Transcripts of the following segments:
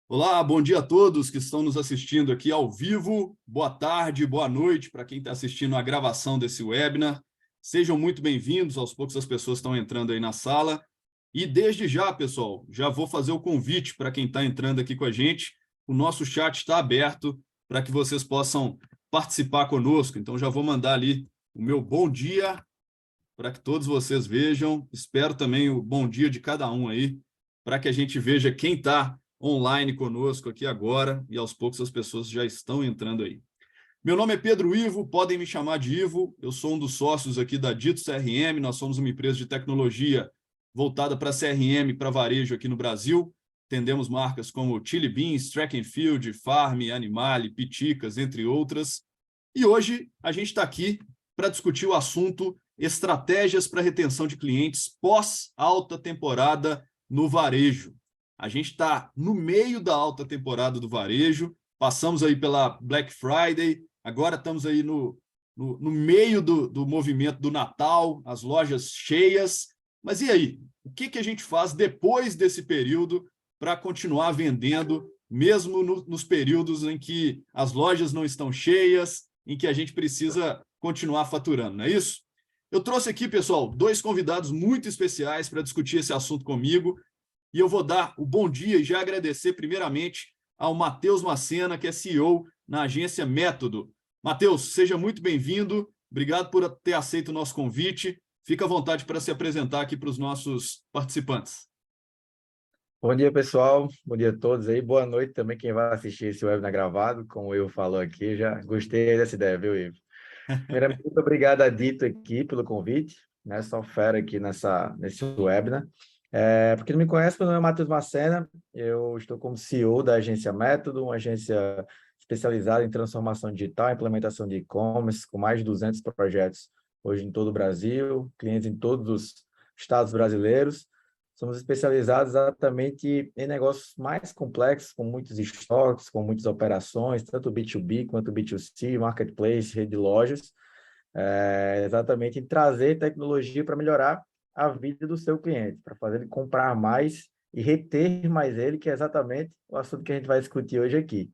Olá, bom dia a todos que estão nos assistindo aqui ao vivo. Boa tarde, boa noite para quem está assistindo a gravação desse webinar. Sejam muito bem-vindos. Aos poucos as pessoas estão entrando aí na sala. E desde já, pessoal, já vou fazer o convite para quem está entrando aqui com a gente. O nosso chat está aberto para que vocês possam participar conosco. Então já vou mandar ali o meu bom dia para que todos vocês vejam. Espero também o bom dia de cada um aí, para que a gente veja quem está online conosco aqui agora, e aos poucos as pessoas já estão entrando aí. Meu nome é Pedro Ivo, podem me chamar de Ivo, eu sou um dos sócios aqui da Dito CRM, nós somos uma empresa de tecnologia voltada para CRM, para varejo aqui no Brasil. Atendemos marcas como Chili Beans, Track and Field, Farm, Animale, Piticas, entre outras. E hoje a gente está aqui para discutir o assunto estratégias para retenção de clientes pós-alta temporada no varejo. A gente está no meio da alta temporada do varejo, passamos aí pela Black Friday, agora estamos aí no meio do movimento do Natal, as lojas cheias. Mas e aí? O que a gente faz depois desse período para continuar vendendo, mesmo nos períodos em que as lojas não estão cheias, em que a gente precisa continuar faturando, não é isso? Eu trouxe aqui, pessoal, dois convidados muito especiais para discutir esse assunto comigo, e eu vou dar o bom dia e já agradecer primeiramente ao Matheus Macena, que é CEO na agência Método. Matheus, seja muito bem-vindo, obrigado por ter aceito o nosso convite, fica à vontade para se apresentar aqui para os nossos participantes. Bom dia, pessoal. Bom dia a todos aí. Boa noite também quem vai assistir esse webinar gravado, como o Ivo falou aqui. Já gostei dessa ideia, viu, Ivo? Primeiramente, muito obrigado a Dito aqui pelo convite, né? Sou fera aqui nesse webinar. Para quem não me conhece, meu nome é Matheus Macena, eu estou como CEO da agência Método, uma agência especializada em transformação digital, implementação de e-commerce, com mais de 200 projetos hoje em todo o Brasil, clientes em todos os estados brasileiros. Somos especializados exatamente em negócios mais complexos, com muitos estoques, com muitas operações, tanto B2B quanto B2C, marketplace, rede de lojas, exatamente em trazer tecnologia para melhorar a vida do seu cliente, para fazer ele comprar mais e reter mais ele, que é exatamente o assunto que a gente vai discutir hoje aqui.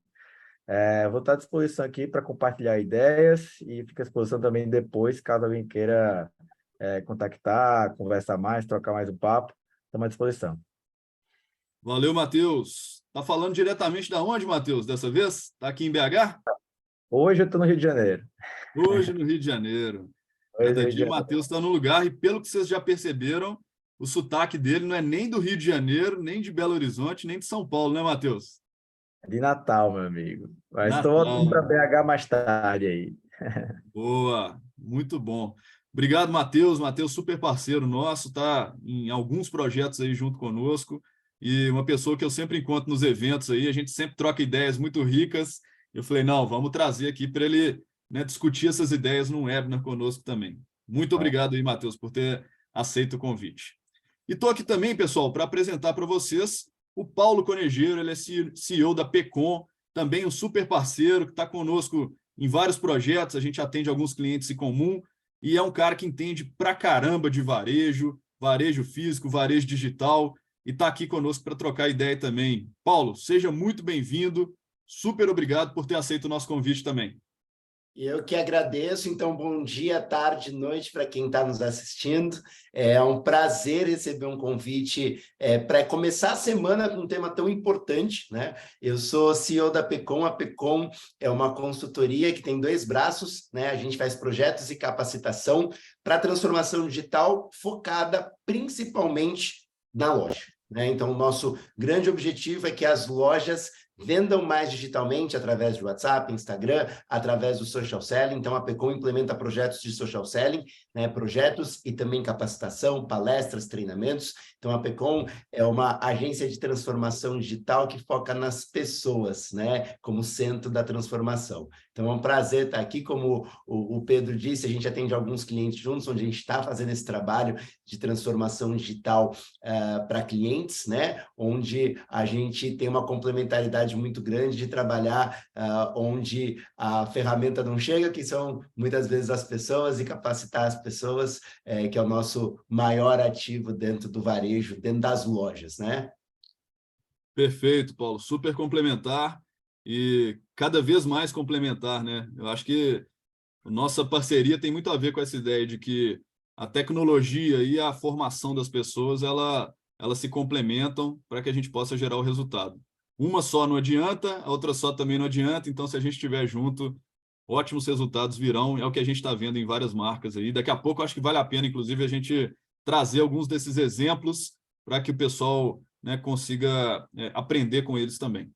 Vou estar à disposição aqui para compartilhar ideias e fico à disposição também depois, caso alguém queira contactar, conversar mais, trocar mais um papo. Estamos à disposição. Valeu, Matheus. Está falando diretamente da onde, Matheus, dessa vez? Está aqui em BH? Hoje eu estou no Rio de Janeiro. Hoje no Rio de Janeiro. Hoje no Cada Rio de dia o Janeiro. Matheus está no lugar, e pelo que vocês já perceberam, o sotaque dele não é nem do Rio de Janeiro, nem de Belo Horizonte, nem de São Paulo, né, Matheus? De Natal, meu amigo. Mas estou voltando para Natal. BH mais tarde aí. Boa, muito bom. Obrigado, Matheus. Matheus, super parceiro nosso, está em alguns projetos aí junto conosco, e uma pessoa que eu sempre encontro nos eventos aí, a gente sempre troca ideias muito ricas. Eu falei, não, vamos trazer aqui para ele, né, discutir essas ideias num webinar conosco também. Muito obrigado aí, Matheus, por ter aceito o convite. E estou aqui também, pessoal, para apresentar para vocês o Paulo Conejeiro, ele é CEO da Pecom, também um super parceiro que está conosco em vários projetos, a gente atende alguns clientes em comum, e é um cara que entende pra caramba de varejo, varejo físico, varejo digital, e está aqui conosco para trocar ideia também. Paulo, seja muito bem-vindo, super obrigado por ter aceito o nosso convite também. Eu que agradeço, então bom dia, tarde, noite para quem está nos assistindo. É um prazer receber um convite para começar a semana com um tema tão importante, né? Eu sou CEO da Pecom, a Pecom é uma consultoria que tem dois braços, né? A gente faz projetos e capacitação para transformação digital focada principalmente na loja, né? Então o nosso grande objetivo é que as lojas vendam mais digitalmente através de WhatsApp, Instagram, através do social selling. Então, a Pecom implementa projetos de social selling, né? Projetos e também capacitação, palestras, treinamentos. Então, a Pecom é uma agência de transformação digital que foca nas pessoas, né? Como centro da transformação. Então, é um prazer estar aqui. Como o Pedro disse, a gente atende alguns clientes juntos, onde a gente está fazendo esse trabalho de transformação digital para clientes, né? Onde a gente tem uma complementaridade muito grande de trabalhar onde a ferramenta não chega, que são muitas vezes as pessoas, e capacitar as pessoas, que é o nosso maior ativo dentro do varejo, dentro das lojas, né? Perfeito, Paulo. Super complementar e cada vez mais complementar, né? Eu acho que a nossa parceria tem muito a ver com essa ideia de que a tecnologia e a formação das pessoas, elas se complementam para que a gente possa gerar o resultado. Uma só não adianta, a outra só também não adianta, então se a gente estiver junto, ótimos resultados virão, é o que a gente está vendo em várias marcas aí. Daqui a pouco, eu acho que vale a pena, inclusive, a gente trazer alguns desses exemplos para que o pessoal, né, consiga aprender com eles também.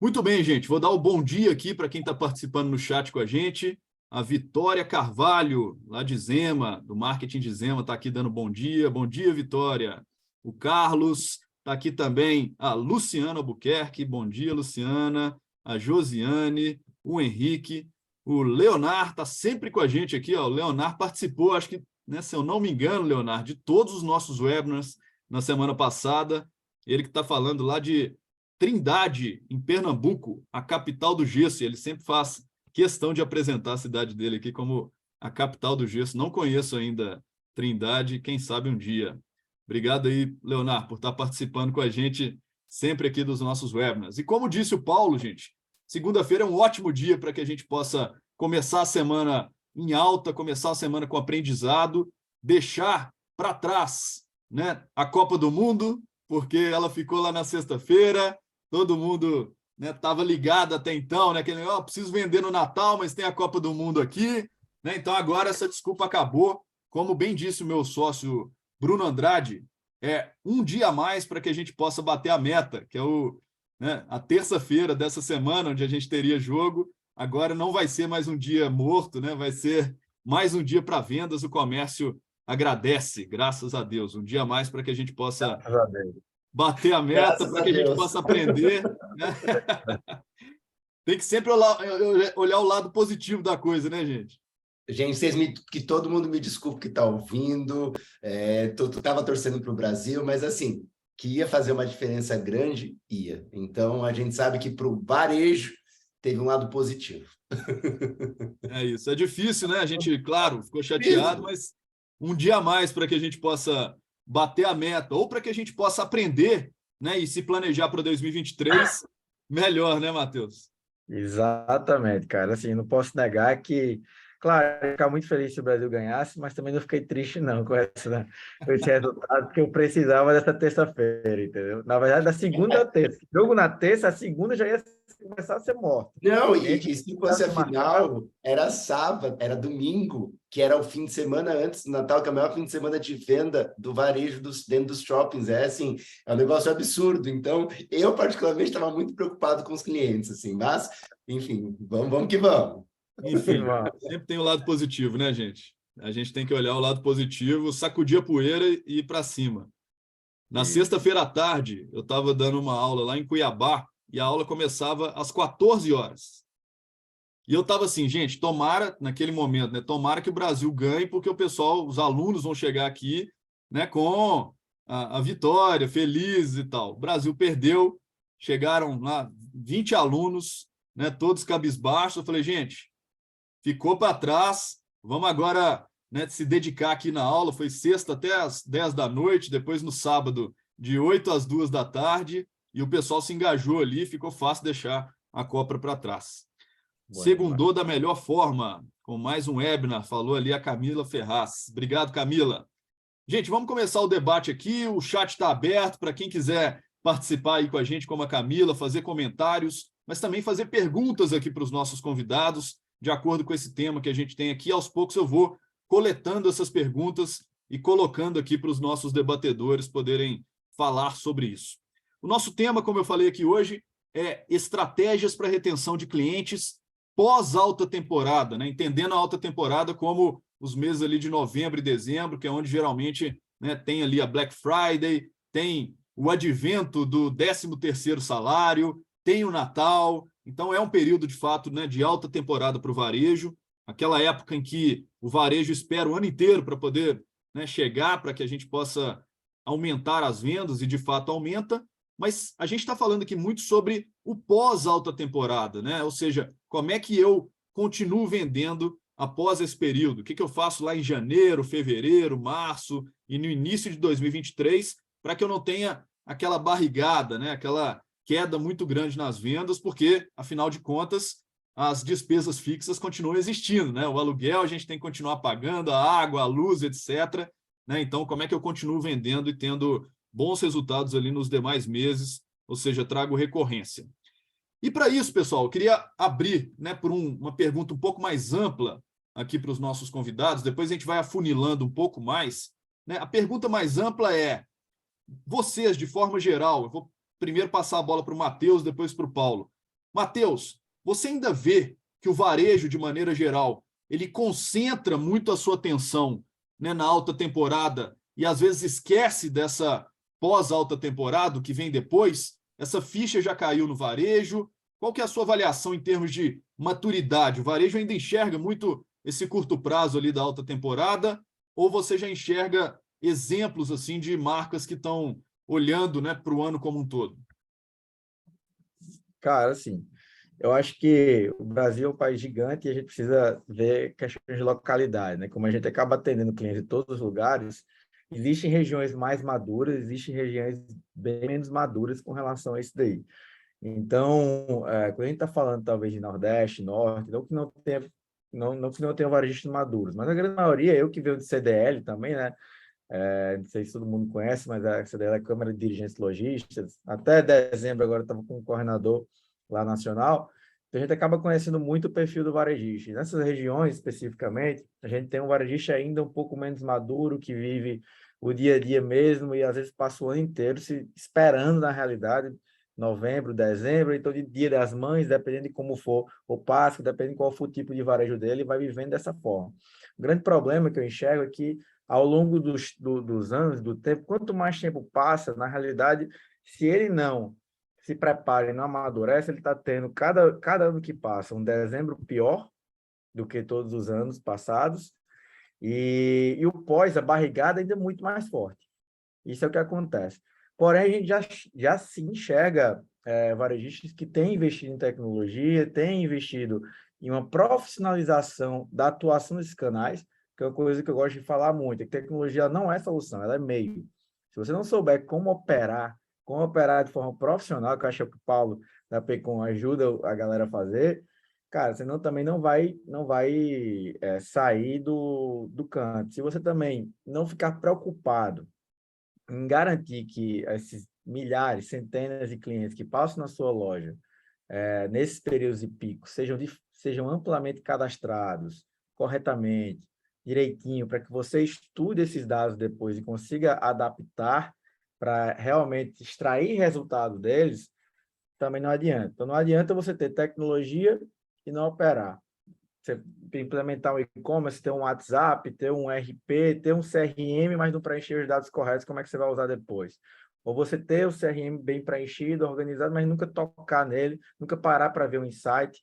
Muito bem, gente. Vou dar o bom dia aqui para quem está participando no chat com a gente. A Vitória Carvalho, lá de Zema, do marketing de Zema, está aqui dando bom dia. Bom dia, Vitória. O Carlos está aqui também. A Luciana Albuquerque. Bom dia, Luciana. A Josiane, o Henrique. O Leonardo está sempre com a gente aqui. Ó. O Leonardo participou, acho que, né, se eu não me engano, Leonardo, de todos os nossos webinars na semana passada. Ele que está falando lá de Trindade, em Pernambuco, a capital do gesso. Ele sempre faz questão de apresentar a cidade dele aqui como a capital do gesso. Não conheço ainda Trindade, quem sabe um dia. Obrigado aí, Leonardo, por estar participando com a gente sempre aqui dos nossos webinars. E como disse o Paulo, gente, segunda-feira é um ótimo dia para que a gente possa começar a semana em alta, começar a semana com aprendizado, deixar para trás, né, a Copa do Mundo, porque ela ficou lá na sexta-feira, todo mundo estava ligado até então, né? Que preciso vender no Natal, mas tem a Copa do Mundo aqui, né? Então agora essa desculpa acabou. Como bem disse o meu sócio Bruno Andrade, é um dia a mais para que a gente possa bater a meta, que é a terça-feira dessa semana, onde a gente teria jogo. Agora não vai ser mais um dia morto, né? Vai ser mais um dia para vendas. O comércio agradece, graças a Deus. Um dia a mais para que a gente possa bater a meta, para que a gente possa aprender. Né? Tem que sempre olhar o lado positivo da coisa, né, gente? Gente, que todo mundo me desculpe que está ouvindo, tu estava torcendo para o Brasil, mas assim, que ia fazer uma diferença grande, ia. Então, a gente sabe que para o varejo teve um lado positivo. É isso, é difícil, né? A gente, claro, ficou chateado, mas um dia a mais para que a gente possa bater a meta, ou para que a gente possa aprender, né, e se planejar para 2023 melhor, né, Matheus? Exatamente, cara. Assim, não posso negar que, claro, eu ia ficar muito feliz se o Brasil ganhasse, mas também não fiquei triste, não, com esse resultado, porque eu precisava dessa terça-feira, entendeu? Na verdade, da segunda a terça. Jogo na terça, a segunda já ia começar a ser morta. Não, e se fosse a final, era sábado, era domingo, que era o fim de semana antes do Natal, que é o maior fim de semana de venda do varejo dentro dos shoppings. É assim, é um negócio absurdo. Então, eu particularmente estava muito preocupado com os clientes, assim, mas, enfim, vamos que vamos. Enfim, sempre tem o lado positivo, né, gente? A gente tem que olhar o lado positivo, sacudir a poeira e ir para cima. Na sexta-feira à tarde, eu estava dando uma aula lá em Cuiabá, e a aula começava às 14 horas. E eu estava assim, gente, tomara, naquele momento, né, tomara que o Brasil ganhe, porque o pessoal, os alunos vão chegar aqui, né, com a vitória, felizes e tal. O Brasil perdeu, chegaram lá 20 alunos, né, todos cabisbaixos. Eu falei, gente, ficou para trás, vamos agora, né, se dedicar aqui na aula. Foi sexta até às 10 da noite, depois no sábado, de 8 às 2 da tarde, e o pessoal se engajou ali, ficou fácil deixar a Copa para trás. Segundou da melhor forma, com mais um webinar, falou ali a Camila Ferraz. Obrigado, Camila. Gente, vamos começar o debate aqui, o chat está aberto para quem quiser participar aí com a gente, como a Camila, fazer comentários, mas também fazer perguntas aqui para os nossos convidados, de acordo com esse tema que a gente tem aqui. Aos poucos eu vou coletando essas perguntas e colocando aqui para os nossos debatedores poderem falar sobre isso. O nosso tema, como eu falei aqui hoje, é estratégias para retenção de clientes pós-alta temporada, né? Entendendo a alta temporada como os meses ali de novembro e dezembro, que é onde geralmente, né, tem ali a Black Friday, tem o advento do 13º salário, tem o Natal. Então é um período, de fato, né, de alta temporada para o varejo, aquela época em que o varejo espera o ano inteiro para poder, né, chegar, para que a gente possa aumentar as vendas, e de fato aumenta. Mas a gente está falando aqui muito sobre o pós-alta temporada, né? Ou seja, como é que eu continuo vendendo após esse período? O que eu faço lá em janeiro, fevereiro, março e no início de 2023 para que eu não tenha aquela barrigada, né? Aquela queda muito grande nas vendas, porque, afinal de contas, as despesas fixas continuam existindo, né? O aluguel a gente tem que continuar pagando, a água, a luz, etc. Né? Então, como é que eu continuo vendendo e tendo bons resultados ali nos demais meses, ou seja, trago recorrência? E para isso, pessoal, eu queria abrir, né, por uma pergunta um pouco mais ampla aqui para os nossos convidados, depois a gente vai afunilando um pouco mais. Né? A pergunta mais ampla é, vocês, de forma geral, eu vou primeiro passar a bola para o Matheus, depois para o Paulo. Matheus, você ainda vê que o varejo, de maneira geral, ele concentra muito a sua atenção, né, na alta temporada e às vezes esquece dessa pós-alta temporada, que vem depois? Essa ficha já caiu no varejo? Qual que é a sua avaliação em termos de maturidade? O varejo ainda enxerga muito esse curto prazo ali da alta temporada? Ou você já enxerga exemplos assim de marcas que estão olhando, né, para o ano como um todo? Cara, assim, eu acho que o Brasil é um país gigante e a gente precisa ver questões de localidade, né? Como a gente acaba atendendo clientes de todos os lugares, existem regiões mais maduras, existem regiões bem menos maduras com relação a isso daí. Então, quando a gente está falando talvez de Nordeste, Norte, não que não tenha varejistas maduros, mas a grande maioria, eu que venho de CDL também, né? Não sei se todo mundo conhece, mas a CDL é a Câmara de Dirigentes Lojistas. Até dezembro agora estava com um coordenador lá nacional. Então, a gente acaba conhecendo muito o perfil do varejista. E nessas regiões, especificamente, a gente tem um varejista ainda um pouco menos maduro, que vive o dia a dia mesmo e às vezes passa o ano inteiro se esperando, na realidade, novembro, dezembro, então de Dia das Mães, dependendo de como for o Páscoa, dependendo de qual for o tipo de varejo dele, vai vivendo dessa forma. O grande problema que eu enxergo é que, ao longo dos anos, do tempo, quanto mais tempo passa, na realidade, se ele não se prepara e não amadurece, ele está tendo, cada ano que passa, um dezembro pior do que todos os anos passados, e o pós, a barrigada, ainda é muito mais forte. Isso é o que acontece. Porém, a gente já se enxerga varejistas que têm investido em tecnologia, têm investido em uma profissionalização da atuação desses canais, que é uma coisa que eu gosto de falar muito, é que tecnologia não é solução, ela é meio. Se você não souber como operar de forma profissional, que eu acho que o Paulo da Pecom ajuda a galera a fazer, cara, você também não vai sair do canto. Se você também não ficar preocupado em garantir que esses milhares, centenas de clientes que passam na sua loja nesses períodos de pico sejam amplamente cadastrados corretamente, direitinho, para que você estude esses dados depois e consiga adaptar para realmente extrair resultado deles, também não adianta. Então, não adianta você ter tecnologia e não operar. Você implementar um e-commerce, ter um WhatsApp, ter um RP, ter um CRM, mas não preencher os dados corretos, como é que você vai usar depois? Ou você ter o CRM bem preenchido, organizado, mas nunca tocar nele, nunca parar para ver um insight,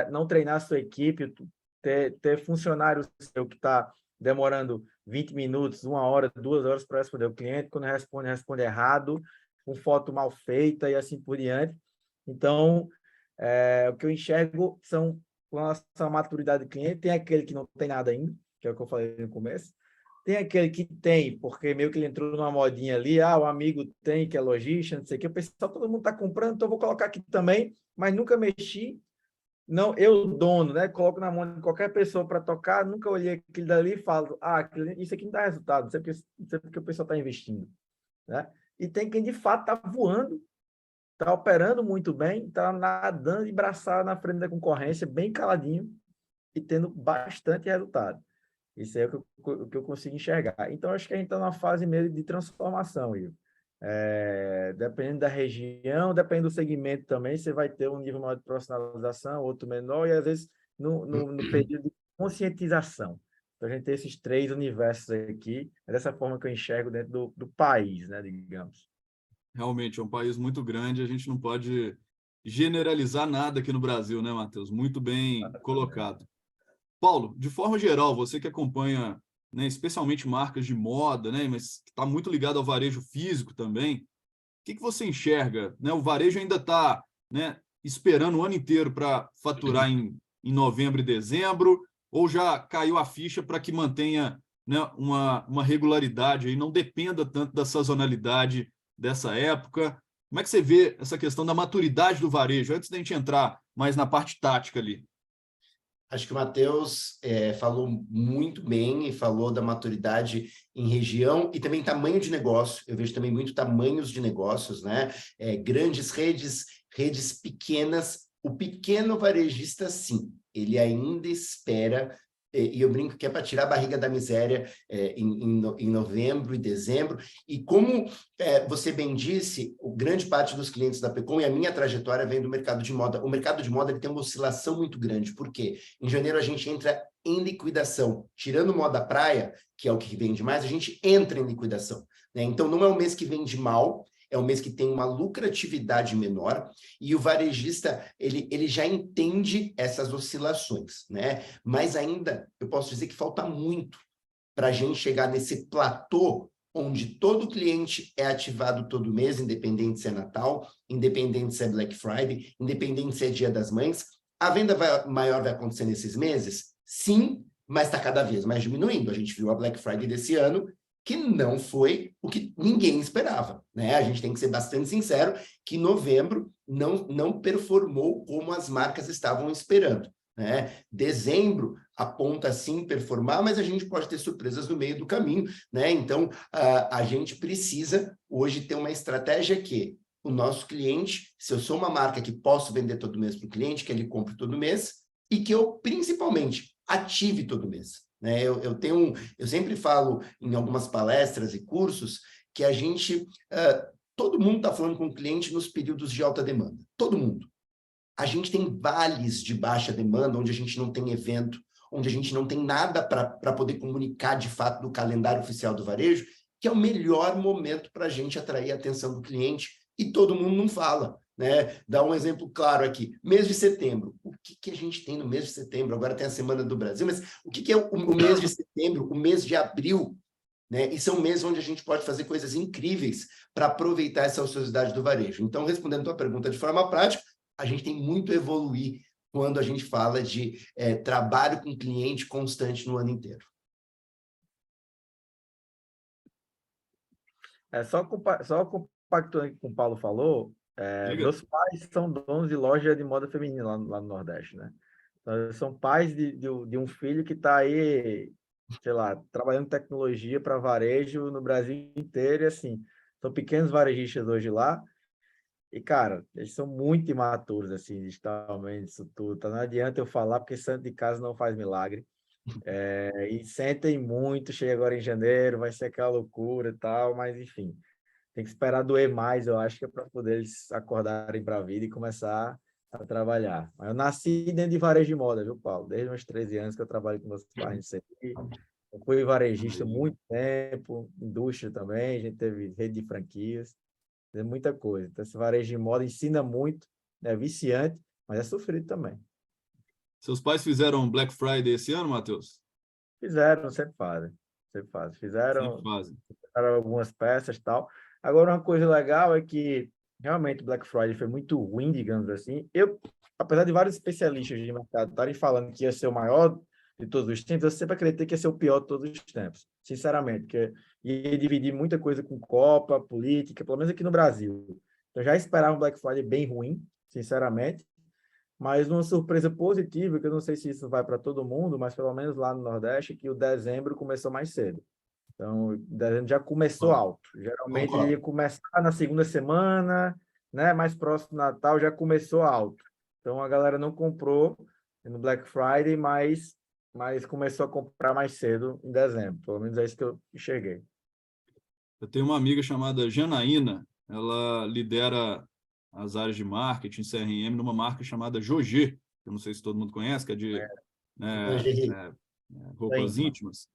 não treinar a sua equipe, ter funcionário seu que está demorando 20 minutos, 1 hora, 2 horas para responder o cliente, quando responde errado, com foto mal feita e assim por diante. Então, o que eu enxergo são, com relação à maturidade do cliente, tem aquele que não tem nada ainda, que é o que eu falei no começo, tem aquele que tem, porque meio que ele entrou numa modinha ali, o amigo tem, que é lojista, não sei o que, o pessoal, todo mundo está comprando, então eu vou colocar aqui também, mas nunca mexi, não, eu, dono, né, coloco na mão de qualquer pessoa para tocar, nunca olhei aquilo dali e falo, isso aqui não dá resultado, não sei porque o pessoal está investindo, né? E tem quem de fato está voando, está operando muito bem, está nadando de braçada na frente da concorrência, bem caladinho e tendo bastante resultado. Isso é o que eu consigo enxergar. Então, acho que a gente está numa fase meio de transformação, Ivo. Dependendo da região, dependendo do segmento também, você vai ter um nível maior de profissionalização, outro menor, e às vezes no período de conscientização. Então, a gente tem esses 3 universos aqui, é dessa forma que eu enxergo dentro do país, né, digamos. Realmente, é um país muito grande, a gente não pode generalizar nada aqui no Brasil, né, Matheus? Muito bem colocado. Paulo, de forma geral, você que acompanha, né, especialmente marcas de moda, né, mas que está muito ligado ao varejo físico também, o que você enxerga? Né? O varejo ainda está, né, esperando o ano inteiro para faturar em novembro e dezembro, ou já caiu a ficha para que mantenha, né, uma regularidade e não dependa tanto da sazonalidade dessa época. Como é que você vê essa questão da maturidade do varejo, antes da gente entrar mais na parte tática ali? Acho que o Matheus falou muito bem e falou da maturidade em região e também tamanho de negócio. Eu vejo também muito tamanhos de negócios, né? Grandes redes, redes pequenas. O pequeno varejista, sim, ele ainda espera, e eu brinco que é para tirar a barriga da miséria em novembro e dezembro. E como você bem disse, grande parte dos clientes da Pecom e a minha trajetória vem do mercado de moda. O mercado de moda ele tem uma oscilação muito grande, porque em janeiro a gente entra em liquidação. Tirando moda praia, que é o que vende mais, a gente entra em liquidação, né? Então não é um mês que vende mal, é um mês que tem uma lucratividade menor e o varejista ele já entende essas oscilações, né? Mas ainda eu posso dizer que falta muito para a gente chegar nesse platô onde todo cliente é ativado todo mês, independente se é Natal, independente se é Black Friday, independente se é Dia das Mães. A venda maior vai acontecer nesses meses? Sim, mas está cada vez mais diminuindo. A gente viu a Black Friday desse ano, que não foi o que ninguém esperava, né? A gente tem que ser bastante sincero que novembro não performou como as marcas estavam esperando, né? Dezembro aponta sim performar, mas a gente pode ter surpresas no meio do caminho, né? Então, a gente precisa hoje ter uma estratégia que o nosso cliente, se eu sou uma marca que posso vender todo mês para o cliente, que ele compre todo mês, e que eu, principalmente, ative todo mês. Né? Eu sempre falo em algumas palestras e cursos que a gente, todo mundo está falando com o cliente nos períodos de alta demanda, todo mundo. A gente tem vales de baixa demanda, onde a gente não tem evento, onde a gente não tem nada para poder comunicar de fato do calendário oficial do varejo, que é o melhor momento para a gente atrair a atenção do cliente, e todo mundo não fala. Né? Dá um exemplo claro aqui. Mês de setembro. O que a gente tem no mês de setembro? Agora tem a Semana do Brasil, mas o que é o mês de setembro? O mês de abril? Né? E são meses onde a gente pode fazer coisas incríveis para aproveitar essa ociosidade do varejo. Então, respondendo a tua pergunta de forma prática, a gente tem muito a evoluir quando a gente fala de trabalho com cliente constante no ano inteiro. Só compactuando com o que o Paulo falou, meus pais são donos de loja de moda feminina lá no Nordeste, né? Então, eles são pais de um filho que está aí, sei lá, trabalhando em tecnologia para varejo no Brasil inteiro, e assim, são pequenos varejistas hoje lá, e, cara, eles são muito imaturos, assim, digitalmente, isso tudo, tá? Não adianta eu falar, porque santo de casa não faz milagre, e sentem muito, chega agora em janeiro, vai ser aquela loucura e tal, mas, enfim, tem que esperar doer mais, eu acho, que é para poder eles acordarem para a vida e começar a trabalhar. Mas eu nasci dentro de varejo de moda, viu, Paulo? Desde uns 13 anos que eu trabalho com meus pais. Eu fui varejista muito tempo, indústria também, a gente teve rede de franquias, tem muita coisa. Então, esse varejo de moda ensina muito, é viciante, mas é sofrido também. Seus pais fizeram Black Friday esse ano, Matheus? Fizeram, sempre fazem. Sempre fazem. Sempre fazem. Fizeram algumas peças e tal. Agora, uma coisa legal é que realmente o Black Friday foi muito ruim, digamos assim. Eu, apesar de vários especialistas de mercado estarem falando que ia ser o maior de todos os tempos, eu sempre acreditei que ia ser o pior de todos os tempos, sinceramente, porque ia dividir muita coisa com Copa, política, pelo menos aqui no Brasil. Eu já esperava um Black Friday bem ruim, sinceramente, mas uma surpresa positiva, que eu não sei se isso vai para todo mundo, mas pelo menos lá no Nordeste, que o dezembro começou mais cedo. Então, dezembro já começou alto. Geralmente ele ia começar na segunda semana, né? Mais próximo do Natal, já começou alto. Então, a galera não comprou no Black Friday, mas começou a comprar mais cedo em dezembro. Pelo menos é isso que eu enxerguei. Eu tenho uma amiga chamada Janaína, ela lidera as áreas de marketing, CRM, numa marca chamada Jogê, que eu não sei se todo mundo conhece, que é de roupas íntimas.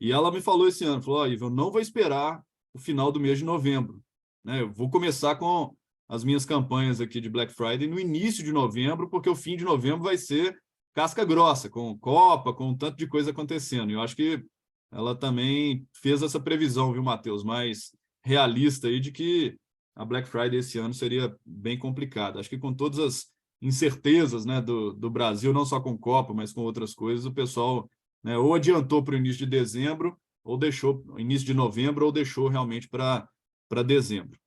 E ela me falou esse ano, falou, Ivo, eu não vou esperar o final do mês de novembro, né? Eu vou começar com as minhas campanhas aqui de Black Friday no início de novembro, porque o fim de novembro vai ser casca grossa, com Copa, com um tanto de coisa acontecendo. E eu acho que ela também fez essa previsão, viu, Matheus, mais realista aí de que a Black Friday esse ano seria bem complicada. Acho que com todas as incertezas, né, do Brasil, não só com Copa, mas com outras coisas, o pessoal, né, ou adiantou para o início de dezembro, ou deixou início de novembro, ou deixou realmente para dezembro.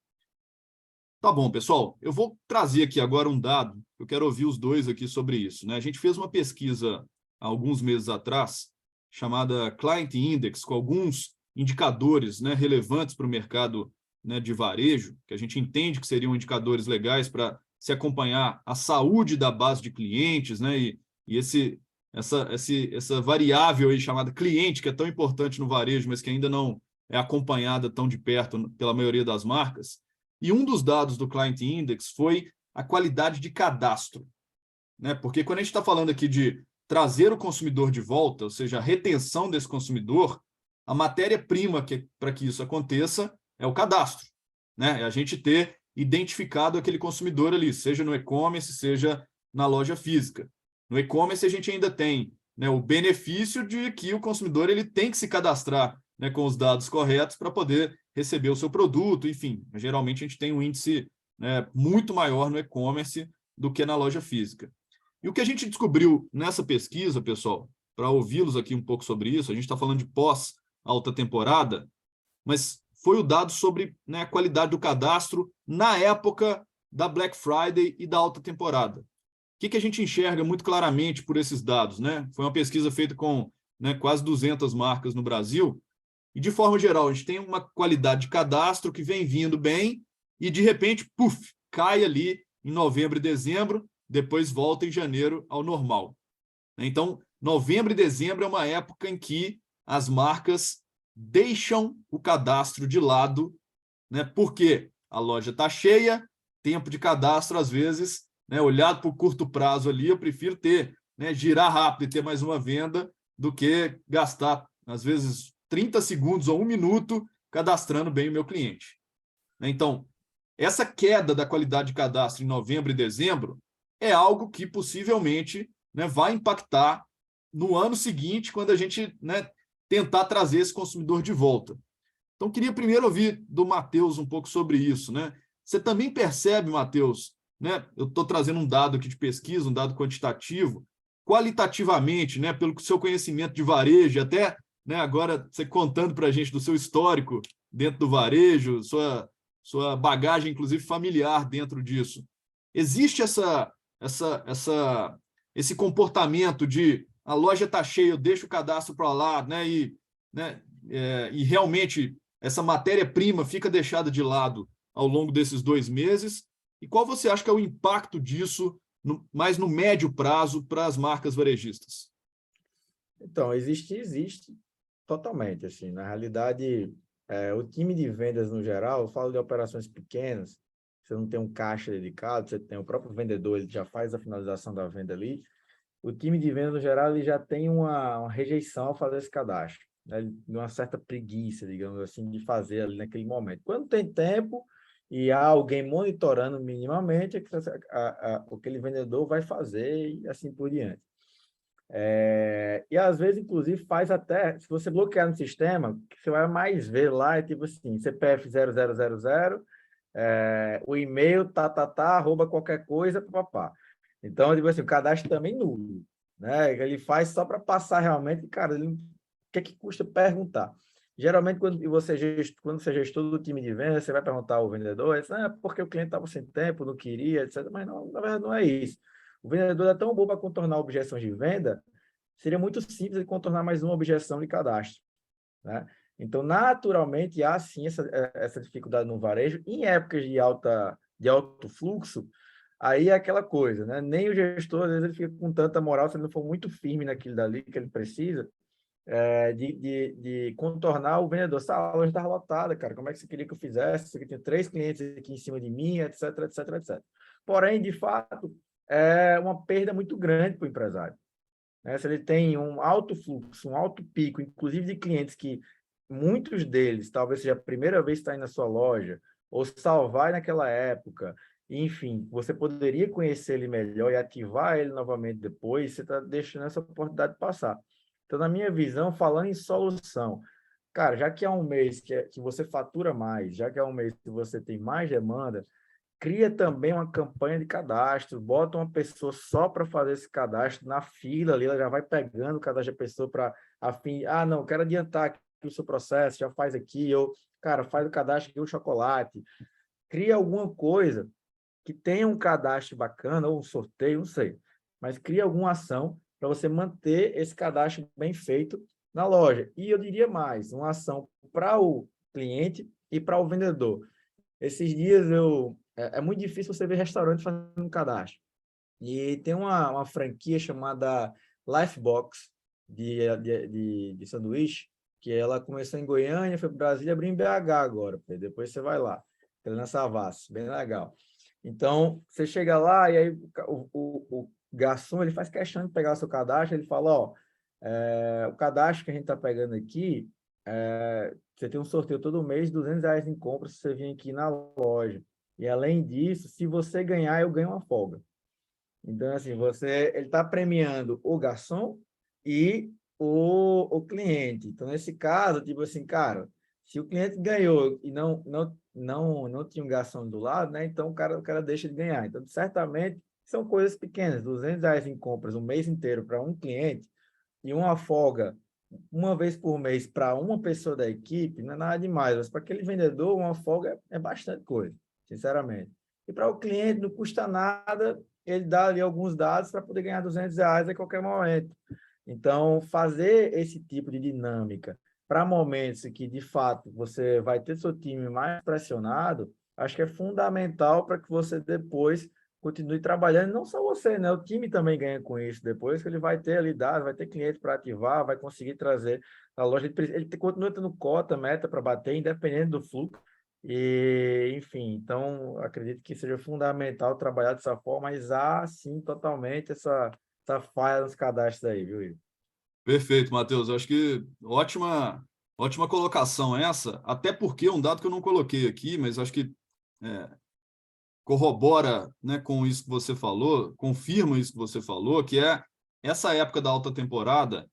Tá bom, pessoal. Eu vou trazer aqui agora um dado. Eu quero ouvir os dois aqui sobre isso, né? A gente fez uma pesquisa há alguns meses atrás, chamada Client Index, com alguns indicadores, né, relevantes para o mercado, né, de varejo, que a gente entende que seriam indicadores legais para se acompanhar a saúde da base de clientes, né, e essa variável aí chamada cliente, que é tão importante no varejo, mas que ainda não é acompanhada tão de perto pela maioria das marcas. E um dos dados do Client Index foi a qualidade de cadastro, né? Porque quando a gente está falando aqui de trazer o consumidor de volta, ou seja, a retenção desse consumidor, a matéria-prima para que isso aconteça é o cadastro, né? É a gente ter identificado aquele consumidor ali, seja no e-commerce, seja na loja física. No e-commerce a gente ainda tem, né, o benefício de que o consumidor ele tem que se cadastrar, né, com os dados corretos para poder receber o seu produto, enfim. Geralmente a gente tem um índice, né, muito maior no e-commerce do que na loja física. E o que a gente descobriu nessa pesquisa, pessoal, para ouvi-los aqui um pouco sobre isso, a gente está falando de pós-alta temporada, mas foi o dado sobre, né, a qualidade do cadastro na época da Black Friday e da alta temporada. O que a gente enxerga muito claramente por esses dados, né? Foi uma pesquisa feita com, né, quase 200 marcas no Brasil, e, de forma geral, a gente tem uma qualidade de cadastro que vem vindo bem e, de repente, puf, cai ali em novembro e dezembro, depois volta em janeiro ao normal. Então, novembro e dezembro é uma época em que as marcas deixam o cadastro de lado, né? Porque a loja está cheia, tempo de cadastro, às vezes, né, olhado por curto prazo ali, eu prefiro ter, né, girar rápido e ter mais uma venda do que gastar, às vezes, 30 segundos ou 1 minuto cadastrando bem o meu cliente. Então, essa queda da qualidade de cadastro em novembro e dezembro é algo que possivelmente, né, vai impactar no ano seguinte, quando a gente, né, tentar trazer esse consumidor de volta. Então, queria primeiro ouvir do Matheus um pouco sobre isso, né? Você também percebe, Matheus, né? Eu estou trazendo um dado aqui de pesquisa, um dado quantitativo, qualitativamente, né, pelo seu conhecimento de varejo, até, né, agora você contando para a gente do seu histórico dentro do varejo, sua bagagem, inclusive, familiar dentro disso. Existe esse comportamento de a loja está cheia, eu deixo o cadastro para lá, né, e realmente essa matéria-prima fica deixada de lado ao longo desses 2 meses? E qual você acha que é o impacto disso, mais no médio prazo, para as marcas varejistas? Então, existe totalmente, assim, na realidade, o time de vendas no geral, eu falo de operações pequenas, você não tem um caixa dedicado, você tem o próprio vendedor, ele já faz a finalização da venda ali, o time de vendas no geral, ele já tem uma rejeição ao fazer esse cadastro, né? Uma certa preguiça, digamos assim, de fazer ali naquele momento. Quando tem tempo e há alguém monitorando minimamente, aquele vendedor vai fazer e assim por diante. E às vezes, inclusive, faz até, se você bloquear no sistema, o que você vai mais ver lá é tipo assim, CPF 0000, o e-mail, arroba qualquer coisa, papapá. Então, tipo assim, o cadastro também nulo, né? Ele faz só para passar realmente, cara, o que é que custa perguntar? Geralmente, quando você é gestor do time de venda, você vai perguntar ao vendedor, porque o cliente estava sem tempo, não queria, etc. Mas não, na verdade não é isso. O vendedor é tão bom para contornar objeções de venda, seria muito simples ele contornar mais uma objeção de cadastro, né? Então, naturalmente, há sim essa dificuldade no varejo. Em épocas de alto fluxo, aí é aquela coisa, né? Nem o gestor, às vezes, ele fica com tanta moral, se ele não for muito firme naquilo dali que ele precisa, de contornar o vendedor. Essa loja está lotada, cara. Como é que você queria que eu fizesse? Você tem 3 clientes aqui em cima de mim, etc, etc, etc. Porém, de fato, é uma perda muito grande para o empresário, né? Se ele tem um alto fluxo, um alto pico, inclusive de clientes que muitos deles talvez seja a primeira vez que está aí na sua loja, ou só vai naquela época, enfim, você poderia conhecer ele melhor e ativar ele novamente depois, você está deixando essa oportunidade passar. Então, na minha visão, falando em solução, cara, já que é um mês que você fatura mais, já que é um mês que você tem mais demanda, cria também uma campanha de cadastro, bota uma pessoa só para fazer esse cadastro na fila ali, ela já vai pegando o cadastro da pessoa para não, quero adiantar aqui o seu processo, já faz aqui, ou, cara, faz o cadastro aqui, o chocolate. cria alguma coisa que tenha um cadastro bacana, ou um sorteio, não sei, mas cria alguma ação para você manter esse cadastro bem feito na loja. E eu diria mais, uma ação para o cliente e para o vendedor. Esses dias é muito difícil você ver restaurante fazendo um cadastro. E tem uma franquia chamada Lifebox de sanduíche, que ela começou em Goiânia, foi para Brasília, abriu em BH agora. Depois você vai lá. Ela na Savassi, bem legal. Então, você chega lá e aí o garçom ele faz questão de pegar o seu cadastro, ele fala, ó, o cadastro que a gente está pegando aqui, você tem um sorteio todo mês, R$ 200 em compra se você vir aqui na loja. E além disso, se você ganhar, eu ganho uma folga. Então, assim, ele está premiando o garçom e o cliente. Então, nesse caso, tipo assim, cara, se o cliente ganhou e não tinha um garçom do lado, né? Então, o cara deixa de ganhar. Então, certamente, são coisas pequenas. R$ 200 em compras um mês inteiro para um cliente e uma folga uma vez por mês para uma pessoa da equipe, não é nada demais. Mas para aquele vendedor, uma folga é bastante coisa, sinceramente. E para o cliente, não custa nada ele dá ali alguns dados para poder ganhar R$ 200 a qualquer momento. Então, fazer esse tipo de dinâmica para momentos em que, de fato, você vai ter seu time mais pressionado, acho que é fundamental para que você depois continue trabalhando, não só você, né? O time também ganha com isso depois, que ele vai ter ali dados, vai ter cliente para ativar, vai conseguir trazer a loja. Ele continua tendo cota, meta para bater, independente do fluxo. E, enfim, então, acredito que seja fundamental trabalhar dessa forma, mas há, sim, totalmente essa falha nos cadastros aí, viu, Igor? Perfeito, Matheus. Eu acho que ótima colocação essa, até porque é um dado que eu não coloquei aqui, mas acho que corrobora, né, com isso que você falou, confirma isso que você falou, que é essa época da alta temporada